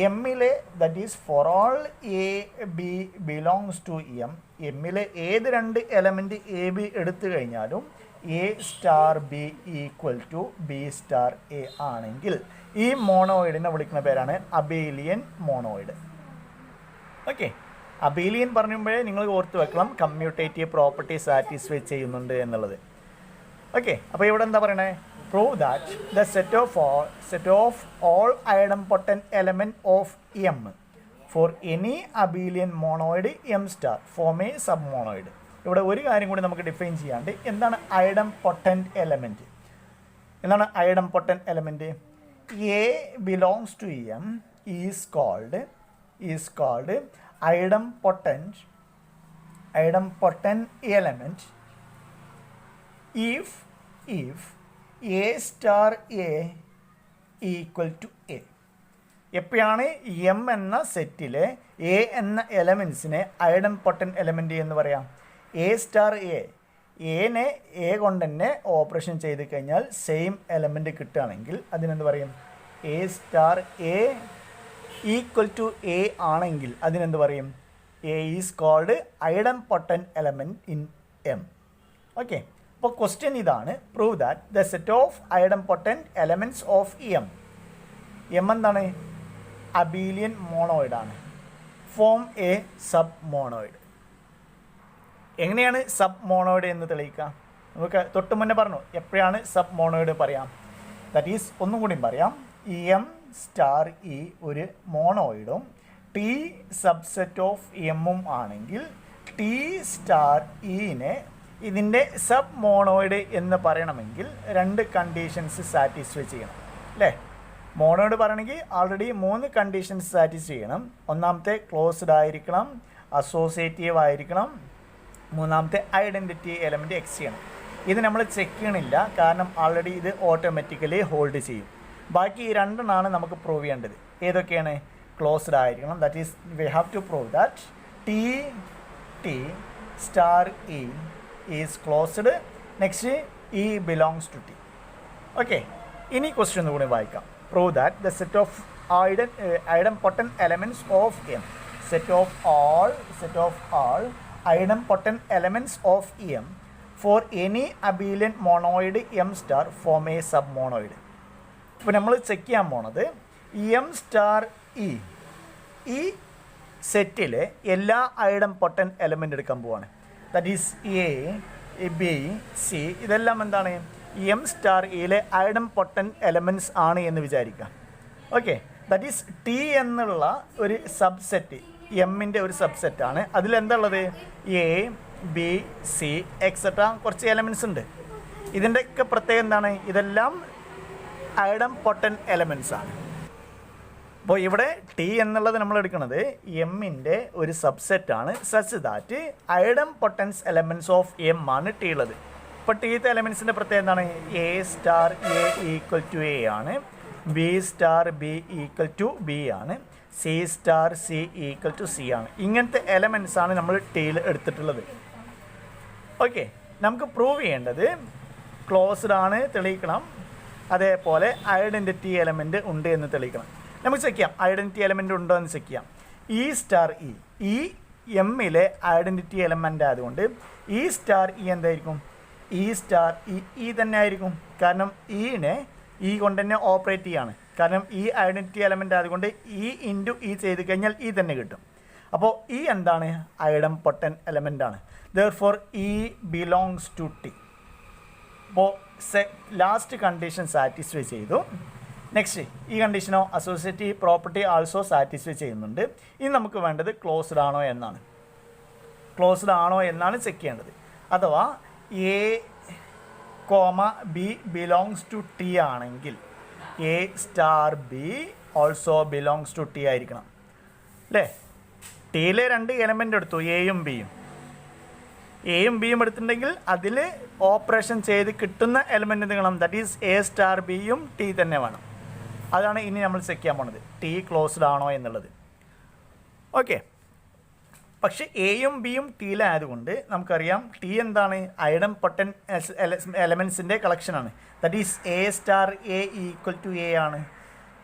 എമ്മിലെ that is for all A B belongs to എമ്മിലെ ഏത് രണ്ട് എലമെൻറ്റ് എ ബി എടുത്തു കഴിഞ്ഞാലും A star B equal to B star A ആണെങ്കിൽ ഈ മോണോയിഡിനെ വിളിക്കുന്ന പേരാണ് അബീലിയൻ മോണോയിഡ്. ഓക്കെ, അബീലിയൻ പറയുമ്പോഴേ നിങ്ങൾ ഓർത്ത് വെക്കണം കമ്മ്യൂട്ടേറ്റീവ് പ്രോപ്പർട്ടി സാറ്റിസ്ഫൈ ചെയ്യുന്നുണ്ട് എന്നുള്ളത്. ഓക്കെ, അപ്പോൾ ഇവിടെ എന്താ പറയണേ? Prove that the set of all idempotent element of M for any abelian monoid M star form a submonoid. ഇവിടെ ഒരു കാര്യം കൂടി നമുക്ക് ഡിഫൈൻ ചെയ്യാണ്ട്, എന്താണ് ഐഡംപൊട്ടൻറ്റ് എലമെൻറ്റ്? എന്താണ് idempotent element? A belongs to M is called idempotent element if A star A equal to A. എപ്പോഴാണ് എം എന്ന സെറ്റിലെ എ എന്ന എലമെൻസിനെ ഐഡംപൊട്ടൻറ്റ് എലമെൻറ്റ് എന്ന് പറയാം? എ സ്റ്റാർ എനെ എ കൊണ്ട് തന്നെ ഓപ്പറേഷൻ ചെയ്ത് കഴിഞ്ഞാൽ സെയിം എലമെൻറ്റ് കിട്ടുകയാണെങ്കിൽ അതിനെന്ത് പറയും? A star A equal to A ആണെങ്കിൽ അതിനെന്ത് പറയും? A is called idempotent element in M. Okay, അപ്പോൾ ക്വസ്റ്റ്യൻ ഇതാണ്, prove that the set of idempotent elements of M എന്താണ്? അബീലിയൻ മോണോയിഡ് ആണ്. Form a sub monoid. എങ്ങനെയാണ് സബ് മോണോയിഡ് എന്ന് തെളിയിക്കുക? നമുക്ക് തൊട്ട് മുന്നേ പറഞ്ഞു എപ്പോഴാണ് സബ് മോണോയിഡ് പറയാം. ദാറ്റ് ഈസ് ഒന്നും കൂടി പറയാം, എം സ്റ്റാർ ഇ ഒരു മോണോയിഡും ടി സബ്സെറ്റ് ഓഫ് എമ്മും ആണെങ്കിൽ ടി സ്റ്റാർ ഇനെ ഇതിൻ്റെ സബ് മോണോയിഡ് എന്ന് പറയണമെങ്കിൽ രണ്ട് കണ്ടീഷൻസ് സാറ്റിസ്ഫൈ ചെയ്യണം അല്ലേ? മോണോയിഡ് പറയണമെങ്കിൽ ആൾറെഡി 3 കണ്ടീഷൻസ് സാറ്റിസ്ഫൈ ചെയ്യണം. ഒന്നാമത്തെ ക്ലോസ്ഡ് ആയിരിക്കണം, അസോസിയേറ്റീവ് ആയിരിക്കണം, മൂന്നാമത്തെ ഐഡൻറ്റിറ്റി എലമെൻറ്റ് എക്സ് ചെയ്യണം. ഇത് നമ്മൾ ചെക്ക് ചെയ്യണില്ല, കാരണം ആൾറെഡി ഇത് ഓട്ടോമാറ്റിക്കലി ഹോൾഡ് ചെയ്യും. ബാക്കി ഈ രണ്ടെണ്ണമാണ് നമുക്ക് പ്രൂവ് ചെയ്യേണ്ടത്. ഏതൊക്കെയാണ്? ക്ലോസ്ഡ് ആയിരിക്കണം, that is we have to prove that T star E is closed. Next, E belongs to T. Okay, ഇനി ക്വസ്റ്റ്യൻ കൂടി വായിക്കാം. Prove that the set of idempotent elements of M, set of all idempotent elements of M for any abelian monoid M star form a submonoid. ഇപ്പോൾ നമ്മൾ ചെക്ക് ചെയ്യാൻ പോണത് എം സ്റ്റാർ ഇ ഈ സെറ്റിലെ എല്ലാ ഐഡംപൊട്ടൻറ്റ് എലമെൻ്റ് എടുക്കാൻ പോവാണ്. That is A B C ഇതെല്ലാം എന്താണ്? എം സ്റ്റാർ ഇയിലെ ഐഡംപൊട്ടൻറ്റ് എലമെൻറ്റ്സ് ആണ് എന്ന് വിചാരിക്കാം. ഓക്കെ, ദാറ്റ് ഈസ് ടി എന്നുള്ള ഒരു സബ്സെറ്റ്, എമ്മിൻ്റെ ഒരു സബ്സെറ്റാണ്. അതിലെന്താണുള്ളത്? എ ബി സി എക്സെട്ര കുറച്ച് എലമെൻറ്റ്സ് ഉണ്ട്. ഇതിൻ്റെയൊക്കെ പ്രത്യേകം എന്താണ്? ഇതെല്ലാം ഐഡംപൊട്ടൻറ്റ് എലമെൻറ്റ്സ് ആണ്. അപ്പോൾ ഇവിടെ ടി എന്നുള്ളത് നമ്മൾ എടുക്കുന്നത് എമ്മിൻ്റെ ഒരു സബ്സെറ്റാണ്. Such that idempotents elements of M ആണ് ടി ഉള്ളത്. ഇപ്പോൾ ടീത്തെ എലമെൻറ്റ്സിൻ്റെ പ്രത്യേകത എന്താണ്? A star A equal to A ആണ്, B star B equal to B ആണ്, C star C equal to C ആണ്. ഇങ്ങനത്തെ എലമെൻറ്റ്സ് ആണ് നമ്മൾ ടിയിൽ എടുത്തിട്ടുള്ളത്. ഓക്കെ, നമുക്ക് പ്രൂവ് ചെയ്യേണ്ടത് ക്ലോസ്ഡ് ആണ് തെളിയിക്കണം, അതേപോലെ ഐഡൻറ്റിറ്റി എലമെൻറ്റ് ഉണ്ട് എന്ന് തെളിയിക്കണം. നമുക്ക് ചെക്ക് ചെയ്യാം ഐഡൻറ്റിറ്റി എലമെൻ്റ് ഉണ്ടോ എന്ന് ചെക്ക് ചെയ്യാം. ഇ സ്റ്റാർ ഈ എമ്മിലെ ഐഡൻറ്റിറ്റി എലമെൻ്റ് ആയതുകൊണ്ട് ഇ സ്റ്റാർ ഇ എന്തായിരിക്കും? ഇ സ്റ്റാർ ഇ തന്നെ ആയിരിക്കും. കാരണം ഇനെ ഇ കൊണ്ട് തന്നെ ഓപ്പറേറ്റ് ചെയ്യാണ്. കാരണം ഈ ഐഡൻറ്റിറ്റി എലമെൻ്റ് ആയതുകൊണ്ട് ഇ ഇൻറ്റു ഇ ചെയ്ത് കഴിഞ്ഞാൽ ഇ തന്നെ കിട്ടും. അപ്പോൾ ഇ എന്താണ്? ഐഡംപൊട്ടൻറ്റ് എലമെൻ്റ് ആണ്. Therefore E belongs to T. അപ്പോൾ ലാസ്റ്റ് കണ്ടീഷൻ സാറ്റിസ്ഫൈ ചെയ്തു. നെക്സ്റ്റ് ഈ കണ്ടീഷനോ അസോസിയേറ്റീവ് പ്രോപ്പർട്ടി ആൾസോ സാറ്റിസ്ഫൈ ചെയ്യുന്നുണ്ട്. ഇനി നമുക്ക് വേണ്ടത് ക്ലോസ്ഡ് ആണോ എന്നാണ്. ക്ലോസ്ഡ് ആണോ എന്നാണ് ചെക്ക് ചെയ്യേണ്ടത്. അഥവാ A comma B belongs to T ആണെങ്കിൽ A star B also belongs to T ആയിരിക്കണം അല്ലേ? ടിയിലെ രണ്ട് എലമെൻ്റ് എടുത്തു, എയും ബിയും. എയും ബിയും എടുത്തിട്ടുണ്ടെങ്കിൽ അതിൽ ഓപ്പറേഷൻ ചെയ്ത് കിട്ടുന്ന എലമെൻ്റ് എന്ത് വേണം? ദാറ്റ് ഈസ് എ സ്റ്റാർ ബിയും ടി തന്നെ വേണം. അതാണ് ഇനി നമ്മൾ ചെക്ക് ചെയ്യാൻ പോണത്, ടി ക്ലോസ്ഡ് ആണോ എന്നുള്ളത്. ഓക്കെ, പക്ഷെ എയും ബിയും ടിയിലായതുകൊണ്ട് നമുക്കറിയാം ടി എന്താണ്? ഐഡൻ പൊട്ടൻ എലമെൻസിൻ്റെ കളക്ഷനാണ്. That is A star A equal to A ആണ്.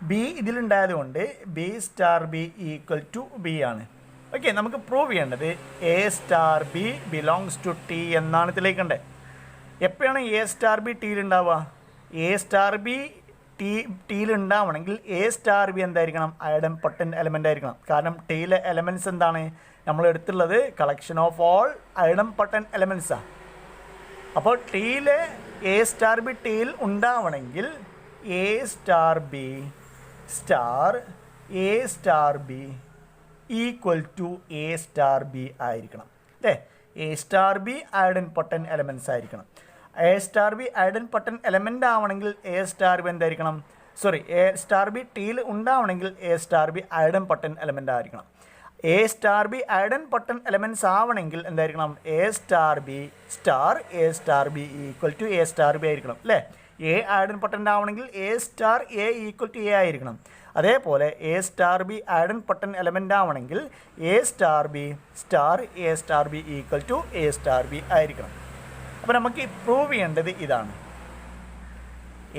ബി ഇതിലുണ്ടായതുകൊണ്ട് B star B equal to B ആണ്. ഓക്കെ, നമുക്ക് പ്രൂവ് ചെയ്യേണ്ടത് A star B belongs to T എന്നാണ് ഇതിലേക്കണ്ടേ. എപ്പോഴാണ് എ സ്റ്റാർ ബി ടിയിലുണ്ടാവുക? എ സ്റ്റാർ ബി ടിയിലുണ്ടാവണമെങ്കിൽ എ സ്റ്റാർ ബി എന്തായിരിക്കണം? ഐഡൻ പൊട്ടൻറ്റ് എലമെൻ്റ് ആയിരിക്കണം. കാരണം ടിയിലെ എലമെൻറ്റ്സ് എന്താണ്? നമ്മൾ എടുത്തുള്ളത് collection of all idempotent എലമെൻറ്റ്സാണ്. അപ്പോൾ ടിയിലെ എ സ്റ്റാർ ബി ടിയിൽ ഉണ്ടാവണമെങ്കിൽ A star B equal to A star B ആയിരിക്കണം അല്ലേ? A star B idempotent elements ആയിരിക്കണം. A star B idempotent element ആവണമെങ്കിൽ എ സ്റ്റാർ ബി എന്തായിരിക്കണം? എ സ്റ്റാർ ബി ടിയിൽ ഉണ്ടാവണമെങ്കിൽ A star B idempotent element ആയിരിക്കണം. A star B idempotent elements ആവണമെങ്കിൽ എന്തായിരിക്കണം? A star B equal to A star B ആയിരിക്കണം അല്ലേ? എ ഐഡൻ പൊട്ടൻ്റ് ആവണമെങ്കിൽ A star A equal to A ആയിരിക്കണം. അതേപോലെ A star B idempotent element ആവണമെങ്കിൽ A star B equal to A star B ആയിരിക്കണം. അപ്പോൾ നമുക്ക് പ്രൂവ് ചെയ്യേണ്ടത് ഇതാണ്,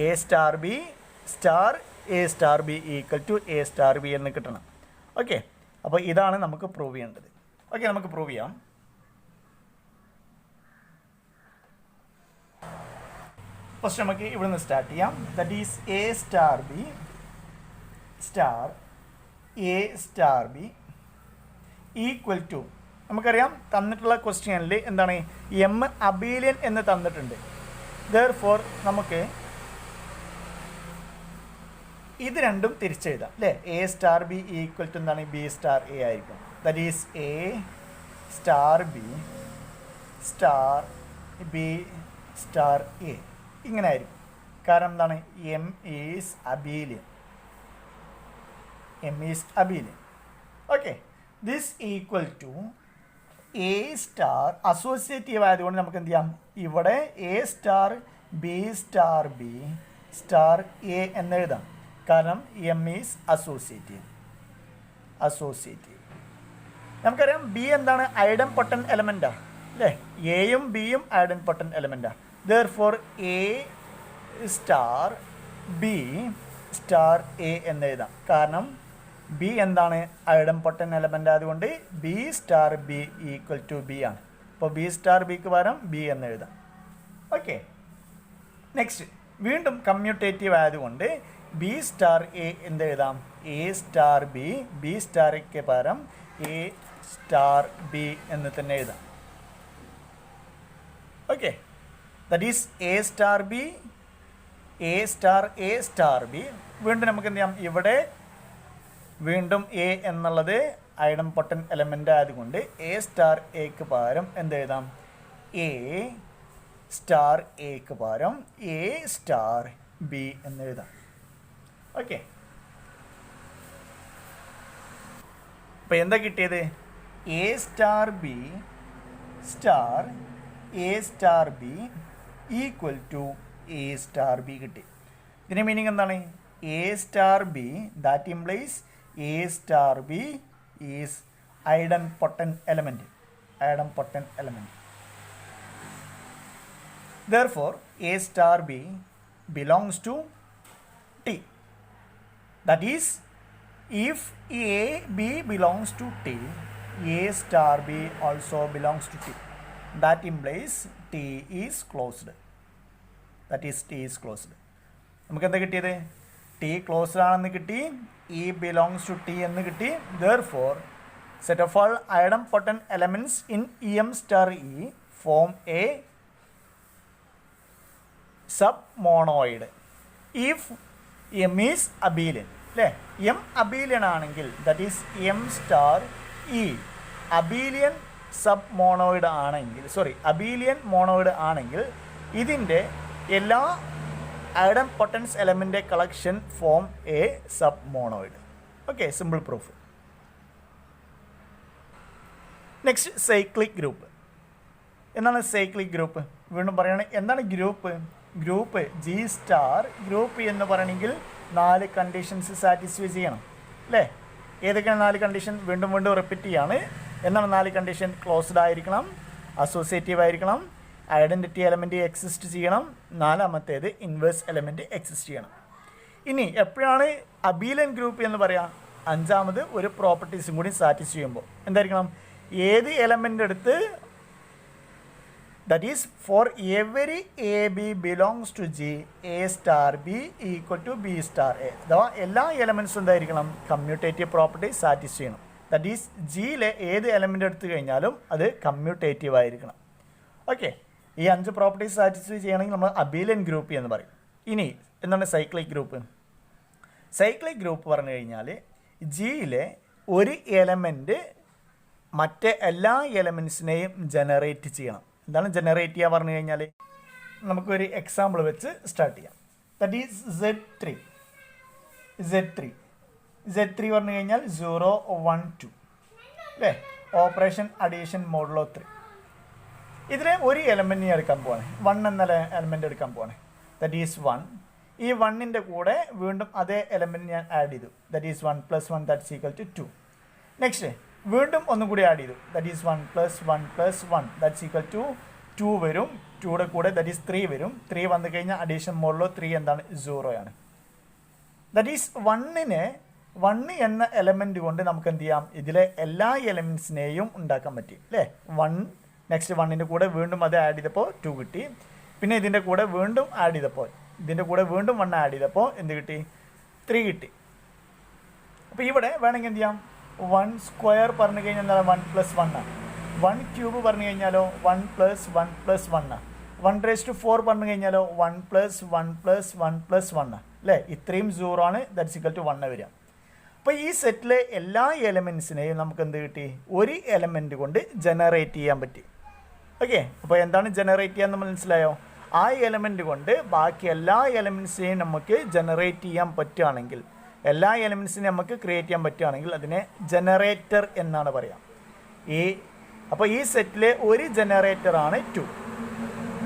A star B equal to A star B എന്ന് കിട്ടണം. ഓക്കെ, അപ്പോൾ ഇതാണ് നമുക്ക് പ്രൂവ് ചെയ്യേണ്ടത്. ഓക്കെ, നമുക്ക് പ്രൂവ് ചെയ്യാം. ഫസ്റ്റ് നമുക്ക് ഇവിടെ നിന്ന് സ്റ്റാർട്ട് ചെയ്യാം. That is A star B equal to, നമുക്കറിയാം തന്നിട്ടുള്ള ക്വസ്റ്റ്യനിൽ എന്താണ്? എം അബീലിയൻ എന്ന് തന്നിട്ടുണ്ട്. ദെയർഫോർ നമുക്ക് ഇത് രണ്ടും തിരിച്ചെഴുതാം അല്ലേ? A star B equal to എന്താണ്? ബി സ്റ്റാർ എ ആയിരിക്കും. That is A star B star A ഇങ്ങനെ ആയിരിക്കും. കാരണം എന്താണ്? M is abelian. Okay, this equal to A star associative ആയതുകൊണ്ട് നമുക്ക് എന്ത് ചെയ്യാം? ഇവിടെ A star B star A എന്നെഴുതാം. കാരണം എം ഈസ് അസോസിയേറ്റീവ്. നമുക്കറിയാം ബി എന്താണ്? ഐഡൻ പൊട്ടൻറ്റ് എലമെൻറ്റാണ് അല്ലേ? എയും ബിയും ഐഡൻ പൊട്ടൻറ്റ് എലമെൻറ്റാണ്. Therefore A star B star A എന്നെഴുതാം. കാരണം ബി എന്താണ്? ഐഡൻ പൊട്ടൻറ്റ് എലമെൻ്റ് ആയതുകൊണ്ട് B star B equal to B ആണ്. അപ്പോൾ ബി സ്റ്റാർ ബിക്ക് പകരം ബി എന്നെഴുതാം. ഓക്കെ, നെക്സ്റ്റ് വീണ്ടും കമ്മ്യൂട്ടേറ്റീവ് ആയതുകൊണ്ട് ബി സ്റ്റാർ എ എന്തെഴുതാം? എ സ്റ്റാർ ബി സ്റ്റാർ എക്ക് പകരം എ സ്റ്റാർ ബി എന്ന് തന്നെ എഴുതാം. Okay, that is A star B. വീണ്ടും നമുക്ക് എന്ത് ചെയ്യാം? ഇവിടെ വീണ്ടും എ എന്നുള്ളത് ഐഡൻ പൊട്ടൻറ്റ് എലമെൻ്റ് ആയതുകൊണ്ട് എ സ്റ്റാർ എക്ക് പകരം എന്തെഴുതാം? എ സ്റ്റാർ എക്ക് പകരം എ സ്റ്റാർ ബി എന്നെഴുതാം. ഓക്കെ, അപ്പോൾ എന്താ കിട്ടിയത്? A star B equal to A star B കിട്ടി. ഇതിൻ്റെ മീനിങ് എന്താണ്? A star B that implies A star B is idempotent element. Therefore, A star B belongs to T. That is, if A, B belongs to T, A star B also belongs to T. That implies T is closed. നമുക്ക് എന്താ കിട്ടിയത്? T closed ആണെന്ന് കിട്ടി, E belongs to T എന്ന് കിട്ടി. Therefore, set of all idempotent elements in EM star E form a submonoid if M is abelian. അല്ലേ? M abelian ആണെങ്കിൽ that is M star E abelian submonoid ആണെങ്കിൽ ഇതിൻ്റെ എല്ലാ idempotents element collection form a submonoid. Okay, simple proof. Next cyclic group. എന്താണ് സൈക്ലിക് ഗ്രൂപ്പ്? വീണ്ടും പറയുകയാണെങ്കിൽ എന്താണ് group? Group G star group എന്ന് പറയണമെങ്കിൽ 4 കണ്ടീഷൻസ് സാറ്റിസ്ഫൈ ചെയ്യണം അല്ലേ? ഏതൊക്കെയാണ് 4 കണ്ടീഷൻ? വീണ്ടും വീണ്ടും റിപ്പീറ്റ് ചെയ്യാണ്. എന്താണ് 4 കണ്ടീഷൻ? ക്ലോസ്ഡ് ആയിരിക്കണം, അസോസിയേറ്റീവ് ആയിരിക്കണം, ഐഡൻറ്റിറ്റി എലമെൻറ്റ് എക്സിസ്റ്റ് ചെയ്യണം, 4-മത്തേത് ഇൻവേഴ്സ് എലമെൻറ്റ് എക്സിസ്റ്റ് ചെയ്യണം. ഇനി എപ്പോഴാണ് അബീലിയൻ ഗ്രൂപ്പ് എന്ന് പറയാം? 5-മത് ഒരു പ്രോപ്പർട്ടീസും കൂടി സാറ്റിസ്ഫൈ ചെയ്യുമ്പോൾ എന്തായിരിക്കണം? ഏത് എലമെൻ്റ് എടുത്ത് that is for every AB belongs to G, A star B equal to B star A. അഥവാ എല്ലാ എലമെൻറ്റ്സും എന്തായിരിക്കണം? കമ്മ്യൂട്ടേറ്റീവ് പ്രോപ്പർട്ടി സാറ്റിസ്ഫൈ ചെയ്യണം. ദാറ്റ് ഈസ് ജിയിലെ ഏത് എലമെൻ്റ് എടുത്തു കഴിഞ്ഞാലും അത് കമ്മ്യൂട്ടേറ്റീവ് ആയിരിക്കണം. ഓക്കെ, ഈ 5 പ്രോപ്പർട്ടീസ് സാറ്റിസ്ഫൈ ചെയ്യണമെങ്കിൽ നമ്മൾ അബീലിയൻ ഗ്രൂപ്പ് എന്ന് പറയും. ഇനി എന്താണ് സൈക്ലിക് ഗ്രൂപ്പ്? സൈക്ലിക് ഗ്രൂപ്പ് പറഞ്ഞു കഴിഞ്ഞാൽ ജിയിലെ ഒരു എലമെൻറ്റ് മറ്റേ എല്ലാ എലമെൻറ്റ്സിനെയും ജനറേറ്റ് ചെയ്യണം. എന്താണ് ജനറേറ്റ് ചെയ്യുക പറഞ്ഞു കഴിഞ്ഞാൽ? നമുക്കൊരു എക്സാമ്പിൾ വെച്ച് സ്റ്റാർട്ട് ചെയ്യാം. ദാറ്റ് ഈസ് Z3 പറഞ്ഞു കഴിഞ്ഞാൽ 0 1 2 അല്ലേ? Operation addition modulo 3. ഇതിലെ ഒരു എലമെൻറ്റ് എടുക്കാൻ പോവാണ്, 1 എന്ന എലമെൻറ്റ് എടുക്കാൻ പോവാണ്. That is 1. ഈ 1ൻ്റെ കൂടെ വീണ്ടും അതേ എലമെൻറ്റ് ഞാൻ ആഡ് ചെയ്തു. That is 1 + 1 that's equal to 2. Next വീണ്ടും ഒന്നും കൂടി ആഡ് ചെയ്തു. That is 1 + 1 + 1 that's equal to 2 വരും. 2യുടെ കൂടെ ദാറ്റ് ഈസ് 3 വരും. 3 വന്നു കഴിഞ്ഞാൽ അഡീഷൻ മോഡുലോ 3 എന്താണ്? 0 ആണ്. ദാറ്റ് ഈസ് 1 എന്ന എലമെൻറ്റ് കൊണ്ട് നമുക്ക് എന്ത് ചെയ്യാം? ഇതിലെ എല്ലാ എലമെൻറ്റ്സിനെയും ഉണ്ടാക്കാൻ പറ്റി അല്ലേ? 1 നെക്സ്റ്റ് 1ൻ്റെ കൂടെ വീണ്ടും അത് ആഡ് ചെയ്തപ്പോൾ 2 കിട്ടി. പിന്നെ ഇതിൻ്റെ കൂടെ വീണ്ടും ആഡ് ചെയ്തപ്പോൾ ഇതിൻ്റെ കൂടെ വീണ്ടും 1 ആഡ് ചെയ്തപ്പോൾ എന്ത് കിട്ടി? 3 കിട്ടി. അപ്പോൾ ഇവിടെ വേണമെങ്കിൽ എന്ത് ചെയ്യാം? 1 സ്ക്വയർ പറഞ്ഞു കഴിഞ്ഞാൽ എന്താണ്? 1 + 1 ആണ്. 1 ക്യൂബ് പറഞ്ഞു കഴിഞ്ഞാലോ 1 + 1 + 1 ആണ്. 1⁴ പറഞ്ഞു കഴിഞ്ഞാലോ 1 + 1 + 1 + 1 അല്ലേ? ഇത്രയും 0 ആണ്. ദാറ്റ്സ് ഈക്വൽ ടു 1 വരിക. അപ്പോൾ ഈ സെറ്റിലെ എല്ലാ എലമെൻറ്റ്സിനെയും നമുക്ക് എന്ത് കിട്ടി? ഒരു എലമെൻറ്റ് കൊണ്ട് ജനറേറ്റ് ചെയ്യാൻ പറ്റി. ഓക്കെ, അപ്പോൾ എന്താണ് ജനറേറ്റ് ചെയ്യാന്ന് മനസ്സിലായോ? ആ എലമെൻറ്റ് കൊണ്ട് ബാക്കി എല്ലാ എലമെൻറ്റ്സിനെയും നമുക്ക് ജനറേറ്റ് ചെയ്യാൻ പറ്റുകയാണെങ്കിൽ, എല്ലാ എലമെൻറ്റ്സിനെയും നമുക്ക് ക്രിയേറ്റ് ചെയ്യാൻ പറ്റുകയാണെങ്കിൽ അതിനെ ജനറേറ്റർ എന്നാണ് പറയാം. അപ്പോൾ ഈ സെറ്റിലെ ഒരു ജനറേറ്ററാണ് 2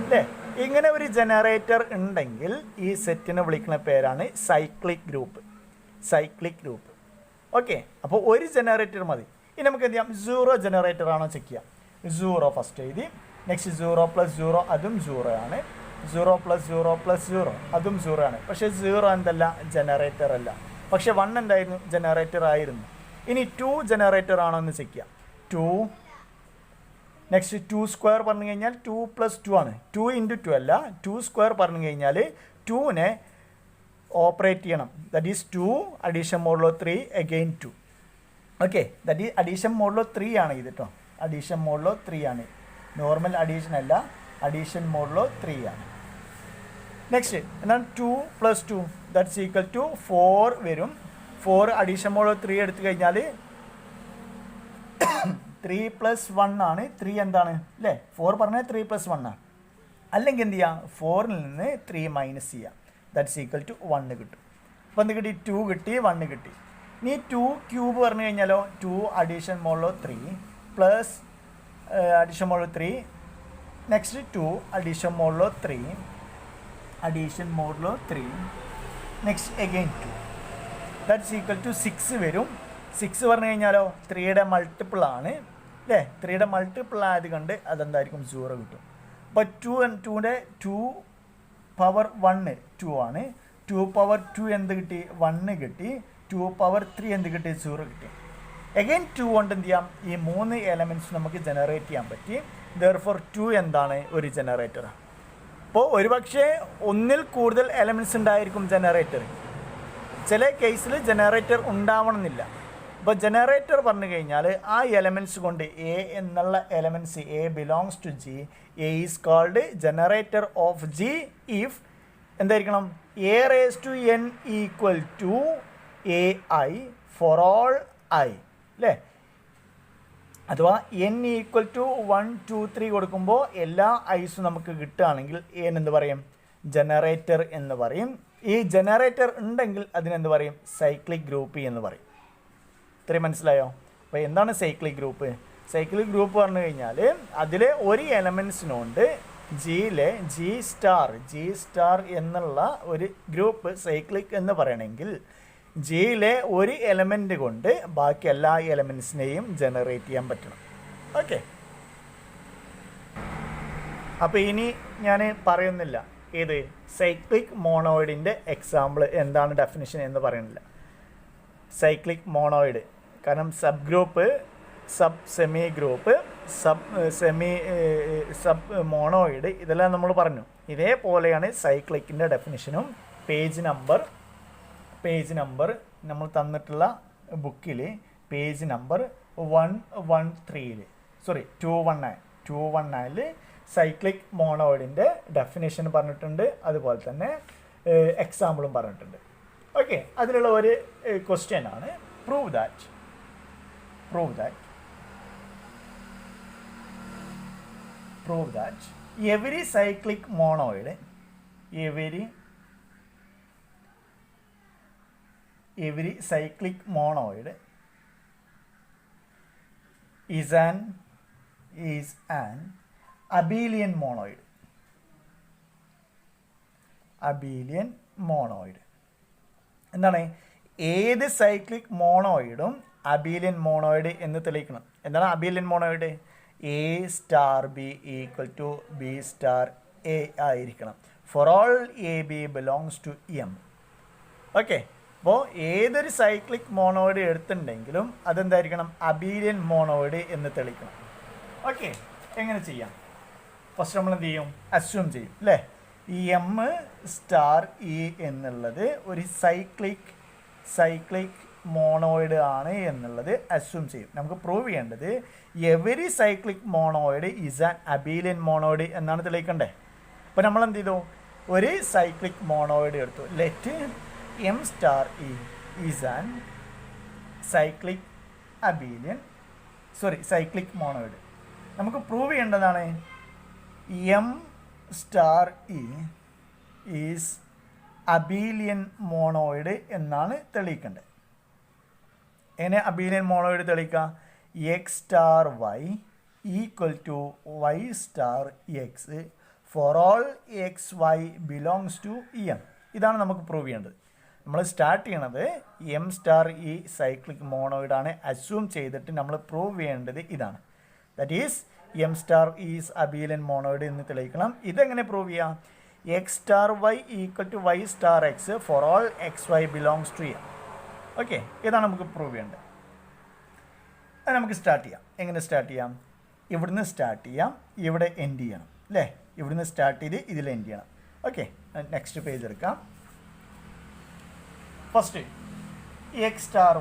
അല്ലേ? ഇങ്ങനെ ഒരു ജനറേറ്റർ ഉണ്ടെങ്കിൽ ഈ സെറ്റിനെ വിളിക്കുന്ന പേരാണ് സൈക്ലിക് ഗ്രൂപ്പ്. ഓക്കെ, അപ്പോൾ ഒരു ജനറേറ്റർ മതി. ഇനി നമുക്ക് എന്ത് ചെയ്യാം? 0 ജനറേറ്റർ ആണോ ചെക്ക് ചെയ്യാം. 0 ഫസ്റ്റ് എഴുതി. നെക്സ്റ്റ് 0 + 0 അതും 0 ആണ്. 0 + 0 + 0 അതും 0 ആണ്. പക്ഷേ 0 എന്തല്ല? ജനറേറ്റർ അല്ല. പക്ഷേ 1 എന്തായിരുന്നു? ജനറേറ്റർ ആയിരുന്നു. ഇനി 2 ജനറേറ്റർ ആണോ എന്ന് ചെക്ക് ചെയ്യാം. 2 നെക്സ്റ്റ് 2 സ്ക്വയർ പറഞ്ഞു കഴിഞ്ഞാൽ 2 + 2 ആണ്. 2 × 2 അല്ല, 2 സ്ക്വയർ പറഞ്ഞു കഴിഞ്ഞാൽ 2നെ ഓപ്പറേറ്റ് ചെയ്യണം. That is 2 addition modulo 3 again 2. Okay, that is addition modulo 3 ആണ് ഇത് കേട്ടോ. അഡീഷൻ മോഡുലോ 3 ആണ്. നോർമൽ അഡീഷൻ അല്ല, അഡീഷൻ മോഡുലോ 3 ആണ്. നെക്സ്റ്റ് എന്താണ്? 2 + 2 ദാറ്റ്സ് ഈക്വൽ ടു 4 വരും. 4 അഡീഷൻ മോഡുലോ 3 എടുത്തു കഴിഞ്ഞാൽ 3 + 1 ആണ്. 3 എന്താണ് അല്ലേ? 4 പറഞ്ഞാൽ 3 + 1 ആണ്. അല്ലെങ്കിൽ എന്ത് ചെയ്യുക? 4ൽ നിന്ന് 3 മൈനസ് ചെയ്യുക. ദാറ്റ്സ് ഈക്വൽ ടു 1 കിട്ടും. അപ്പോൾ എന്ത് കിട്ടി? 2 കിട്ടി, 1 കിട്ടി. ഇനി 2 ക്യൂബ് പറഞ്ഞു കഴിഞ്ഞാലോ 2 addition modulo 3 plus addition modulo 3 next 2 addition modulo 3 next again 2 that's equal to 6 വരും. 6 പറഞ്ഞു കഴിഞ്ഞാലോ 3യുടെ മൾട്ടിപ്പിൾ ആണ് അല്ലേ? 3യുടെ മൾട്ടിപ്പിൾ ആയത് കൊണ്ട് അതെന്തായിരിക്കും? 0 കിട്ടും. അപ്പോൾ 2ൻ്റെ 2 പവർ 1 2 ആണ്. 2 പവർ 2 എന്ത് കിട്ടി? 1 കിട്ടി. 2 പവർ 3 എന്ത് കിട്ടി? 0 കിട്ടി. അഗെയിൻ 2 കൊണ്ട് എന്ത് ചെയ്യാം? ഈ 3 എലമെൻറ്റ്സ് നമുക്ക് ജനറേറ്റ് ചെയ്യാൻ പറ്റി. ദെർഫോർ 2 എന്താണ്? ഒരു ജനറേറ്റർ. അപ്പോൾ ഒരുപക്ഷെ ഒന്നിൽ കൂടുതൽ എലമെൻറ്റ്സ് ഉണ്ടായിരിക്കും ജനറേറ്റർ. ചില കേസിൽ ജനറേറ്റർ ഉണ്ടാവണമെന്നില്ല. അപ്പോൾ ജനറേറ്റർ പറഞ്ഞു കഴിഞ്ഞാൽ ആ എലമെൻറ്റ്സ് കൊണ്ട് എ എന്നുള്ള elements A belongs to G, A is called generator of G if എന്തായിരിക്കണം? a⁻n = ai for all i അല്ലേ? അഥവാ n = 1 2 3 കൊടുക്കുമ്പോൾ എല്ലാ ഐസും നമുക്ക് കിട്ടുകയാണെങ്കിൽ എന്ത് പറയും? ജനറേറ്റർ എന്ന് പറയും. ഈ ജനറേറ്റർ ഉണ്ടെങ്കിൽ അതിനെന്ത് പറയും? സൈക്ലിക് ഗ്രൂപ്പ് എന്ന് പറയും. ഇത്രയും മനസ്സിലായോ? അപ്പോൾ എന്താണ് സൈക്ലിക് ഗ്രൂപ്പ്? സൈക്ലിക് ഗ്രൂപ്പ് പറഞ്ഞു കഴിഞ്ഞാൽ അതിലെ ഒരു എലമെൻസിനുണ്ട് ജിയിലെ ജി സ്റ്റാർ എന്നുള്ള ഒരു ഗ്രൂപ്പ് സൈക്ലിക് എന്ന് പറയണമെങ്കിൽ ജിയിലെ ഒരു എലമെൻ്റ് കൊണ്ട് ബാക്കി എല്ലാ എലമെൻസിനെയും ജനറേറ്റ് ചെയ്യാൻ പറ്റണം. ഓക്കെ, അപ്പോൾ ഇനി ഞാൻ പറയുന്നില്ല ഏത് സൈക്ലിക് മോണോയിഡിൻ്റെ എക്സാമ്പിൾ എന്താണ് ഡെഫിനിഷൻ എന്ന് പറയുന്നില്ല. സൈക്ലിക് മോണോയിഡ് കാരണം sub group, sub semi group, sub മോണോയിഡ് ഇതെല്ലാം നമ്മൾ പറഞ്ഞു. ഇതേപോലെയാണ് സൈക്ലിക്കിൻ്റെ ഡെഫിനിഷനും. പേജ് നമ്പർ നമ്മൾ തന്നിട്ടുള്ള ബുക്കിൽ പേജ് നമ്പർ 219 സൈക്ലിക് മോണോയിഡിൻ്റെ ഡെഫിനേഷൻ പറഞ്ഞിട്ടുണ്ട്, അതുപോലെ തന്നെ എക്സാമ്പിളും പറഞ്ഞിട്ടുണ്ട്. ഓക്കെ, അതിലുള്ള ഒരു ക്വസ്റ്റ്യൻ ആണ് prove that every cyclic monoid is an abelian monoid. എന്താണ്? ഏത് സൈക്ലിക് മോണോയിഡും അബീലിയൻ മോണോയിഡ് എന്ന് തെളിയിക്കണം. എന്താണ് abelian മോണോയിഡ്? A star B equal to B star A ആയിരിക്കണം. For all AB belongs to M. Okay, അപ്പോൾ ഏതൊരു സൈക്ലിക് മോണോയിഡ് എടുത്തിട്ടുണ്ടെങ്കിലും അതെന്തായിരിക്കണം? അബീലിയൻ മോണോയിഡ് എന്ന് തെളിയിക്കണം. ഓക്കെ, എങ്ങനെ ചെയ്യാം? ഫസ്റ്റ് നമ്മൾ എന്ത് ചെയ്യും? അസ്യൂം ചെയ്യും അല്ലേ? ഈ M സ്റ്റാർ E എന്നുള്ളത് ഒരു സൈക്ലിക് മോണോയിഡ് ആണ് എന്നുള്ളത് അസ്യൂം ചെയ്യും. നമുക്ക് പ്രൂവ് ചെയ്യേണ്ടത് every cyclic monoid is an abelian monoid എന്നാണ് തെളിയിക്കണ്ടേ. അപ്പോൾ നമ്മൾ എന്ത് ചെയ്തു? ഒരു സൈക്ലിക് മോണോയിഡ് എടുത്തു. Let M star E is an cyclic monoid. നമുക്ക് പ്രൂവ് ചെയ്യേണ്ടതാണ് M star E is abelian monoid എന്നാണ് തെളിയിക്കേണ്ടത്. എങ്ങനെ അബീലിയൻ മോണോയിഡ് തെളിയിക്കുക? X star Y equal to Y star X for all X Y belongs to M. ഇതാണ് നമുക്ക് പ്രൂവ് ചെയ്യേണ്ടത്. നമ്മൾ സ്റ്റാർട്ട് ചെയ്യണത് എം സ്റ്റാർ ഈ സൈക്ലിക് മോണോയിഡാണ് അസ്യൂം ചെയ്തിട്ട് നമ്മൾ പ്രൂവ് ചെയ്യേണ്ടത് ഇതാണ്. That is M star is abelian monoid എന്ന് തെളിയിക്കണം. ഇതെങ്ങനെ പ്രൂവ് ചെയ്യാം? X star Y equal to Y star X for all X Y belongs to M. Okay, ഇതാണ് നമുക്ക് പ്രൂവ് ചെയ്യേണ്ടത്. അത് നമുക്ക് സ്റ്റാർട്ട് ചെയ്യാം. എങ്ങനെ സ്റ്റാർട്ട് ചെയ്യാം? ഇവിടുന്ന് സ്റ്റാർട്ട് ചെയ്യാം, ഇവിടെ എൻഡ് ചെയ്യണം അല്ലേ? ഇവിടുന്ന് സ്റ്റാർട്ട് ചെയ്ത് ഇതിൽ എൻഡ് ചെയ്യണം. ഓക്കെ, നെക്സ്റ്റ് പേജ് എടുക്കാം. First X star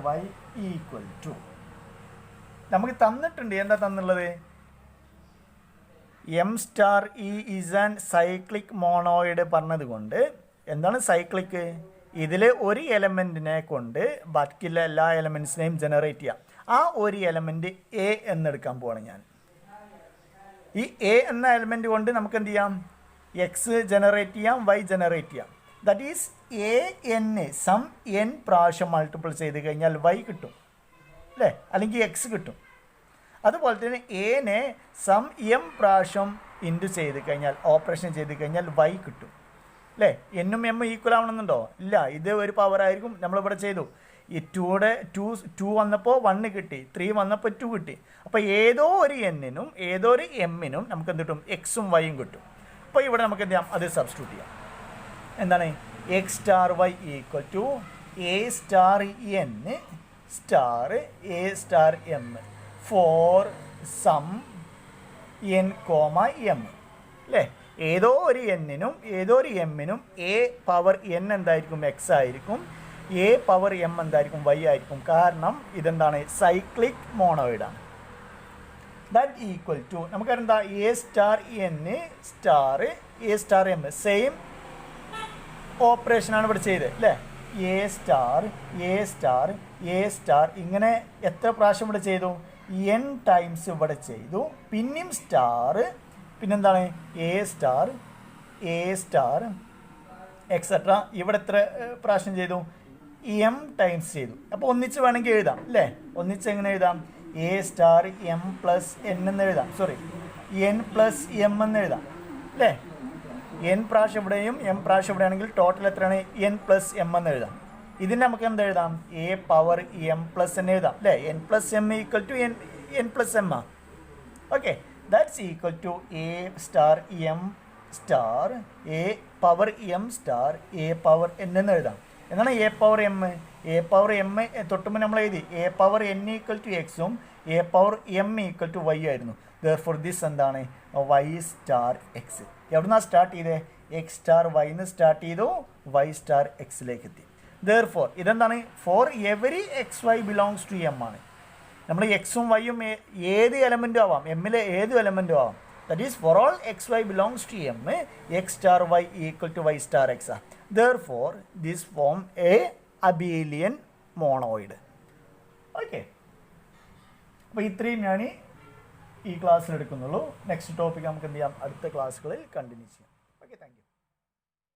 Y equal to നമുക്ക് തന്നിട്ടുണ്ട്. എന്താ തന്നുള്ളത്? M star E is an cyclic monoid പറഞ്ഞത് കൊണ്ട് എന്താണ് സൈക്ലിക്? ഇതിൽ ഒരു എലമെൻറ്റിനെ കൊണ്ട് ബാക്കിയുള്ള എല്ലാ എലമെൻറ്റ്സിനെയും ജനറേറ്റ് ചെയ്യാം. ആ ഒരു എലമെൻറ്റ് എ എന്നെടുക്കാൻ പോവാണ് ഞാൻ. ഈ എ എന്ന എലമെൻറ്റ് കൊണ്ട് നമുക്ക് എന്ത് ചെയ്യാം? എക്സ് ജനറേറ്റ് ചെയ്യാം, വൈ ജനറേറ്റ് ചെയ്യാം. That is A N sum N പ്രാവശ്യം മൾട്ടിപ്പിൾ ചെയ്ത് കഴിഞ്ഞാൽ വൈ കിട്ടും അല്ലേ? അല്ലെങ്കിൽ എക്സ് കിട്ടും. അതുപോലെ തന്നെ എനെ സം എം പ്രാവശ്യം ഇൻറ്റു ചെയ്ത് കഴിഞ്ഞാൽ ഓപ്പറേഷൻ ചെയ്ത് കഴിഞ്ഞാൽ വൈ കിട്ടും അല്ലേ? എന്നും എം ഈക്വൽ ആവണമെന്നുണ്ടോ? ഇല്ല, ഇത് ഒരു പവർ ആയിരിക്കും. നമ്മളിവിടെ ചെയ്തു. ഈ ടു വന്നപ്പോൾ 1 കിട്ടി, 3 വന്നപ്പോൾ 2 കിട്ടി. അപ്പോൾ ഏതോ ഒരു എന്നിനും ഏതോ ഒരു എമ്മിനും നമുക്ക് എന്ത് കിട്ടും? എക്സും വൈയും കിട്ടും. അപ്പോൾ ഇവിടെ നമുക്ക് എന്ത് ചെയ്യാം? അത് സബ്സ്റ്റിറ്റ്യൂട്ട് ചെയ്യാം. എന്താണ്? X star Y equal to A star N star A star M for some N comma M അല്ലേ? ഏതോ ഒരു എന്നിനും ഏതോ ഒരു എമ്മിനും എ പവർ എൻ എന്തായിരിക്കും? എക്സ് ആയിരിക്കും. എ പവർ എം എന്തായിരിക്കും? വൈ ആയിരിക്കും. കാരണം ഇതെന്താണ്? സൈക്ലിക് മോണോയിഡാണ്. ദാറ്റ് ഈക്വൽ ടു നമുക്കെന്താ? A star N star A star M same ഓപ്പറേഷനാണ് ഇവിടെ ചെയ്തത് അല്ലേ? എ സ്റ്റാർ ഇങ്ങനെ എത്ര പ്രാവശ്യം ഇവിടെ ചെയ്തു? എൻ ടൈംസ് ഇവിടെ ചെയ്തു. പിന്നെയും സ്റ്റാർ, പിന്നെന്താണ്? എ സ്റ്റാർ എക്സെട്ര ഇവിടെ എത്ര പ്രാവശ്യം ചെയ്തു? എം ടൈംസ് ചെയ്തു. അപ്പോൾ ഒന്നിച്ച് വേണമെങ്കിൽ എഴുതാം അല്ലേ? ഒന്നിച്ച് എങ്ങനെ എഴുതാം? A star M plus N എന്ന് എഴുതാം, സോറി എൻ പ്ലസ് എം എന്ന് എഴുതാം അല്ലേ. എൻ പ്രാവശ്യം ഇവിടെയും എം പ്രാവശ്യം ഇവിടെയാണെങ്കിൽ ടോട്ടൽ എത്രയാണ് എൻ പ്ലസ് എം എന്ന് എഴുതാം. ഇതിന് നമുക്ക് എന്ത് എഴുതാം, എ പവർ എം പ്ലസ് എന്ന് എഴുതാം അല്ലേ. N plus M equal to N plus M ആ. Okay, that's equal to A star M star A power M star A power N എന്ന് എഴുതാം. എന്താണ് A power M? A power M തൊട്ടുമ്പോൾ നമ്മൾ എഴുതി A power N equal to എക്സും A power M equal to Y ആയിരുന്നു. ദെർഫോർ ദിസ് എന്താണ് വൈ സ്റ്റാർ എക്സ്. എവിടുന്നാണ് സ്റ്റാർട്ട് ചെയ്തത്? എക്സ് സ്റ്റാർ വൈന്ന് സ്റ്റാർട്ട് ചെയ്തു, വൈ സ്റ്റാർ എക്സിലേക്ക് എത്തി. ദെർഫോർ ഇതെന്താണ് for every X Y belongs to M ആണ്. നമ്മൾ എക്സും വൈയും ഏത് എലമെൻറ്റും ആവാം, എമ്മിലെ ഏത് എലമെൻറ്റും ആവാം. That is for all X Y belongs to M X star Y equal to Y star X ആ. Therefore this form a abelian monoid. Okay, അപ്പോൾ ഇത്രയും ഞാൻ ഈ ക്ലാസ്സിൽ എടുക്കുന്നുള്ളൂ. നെക്സ്റ്റ് ടോപ്പിക് നമുക്ക് എന്ത് ചെയ്യാം, അടുത്ത ക്ലാസ്സുകളിൽ കണ്ടിന്യൂ ചെയ്യാം.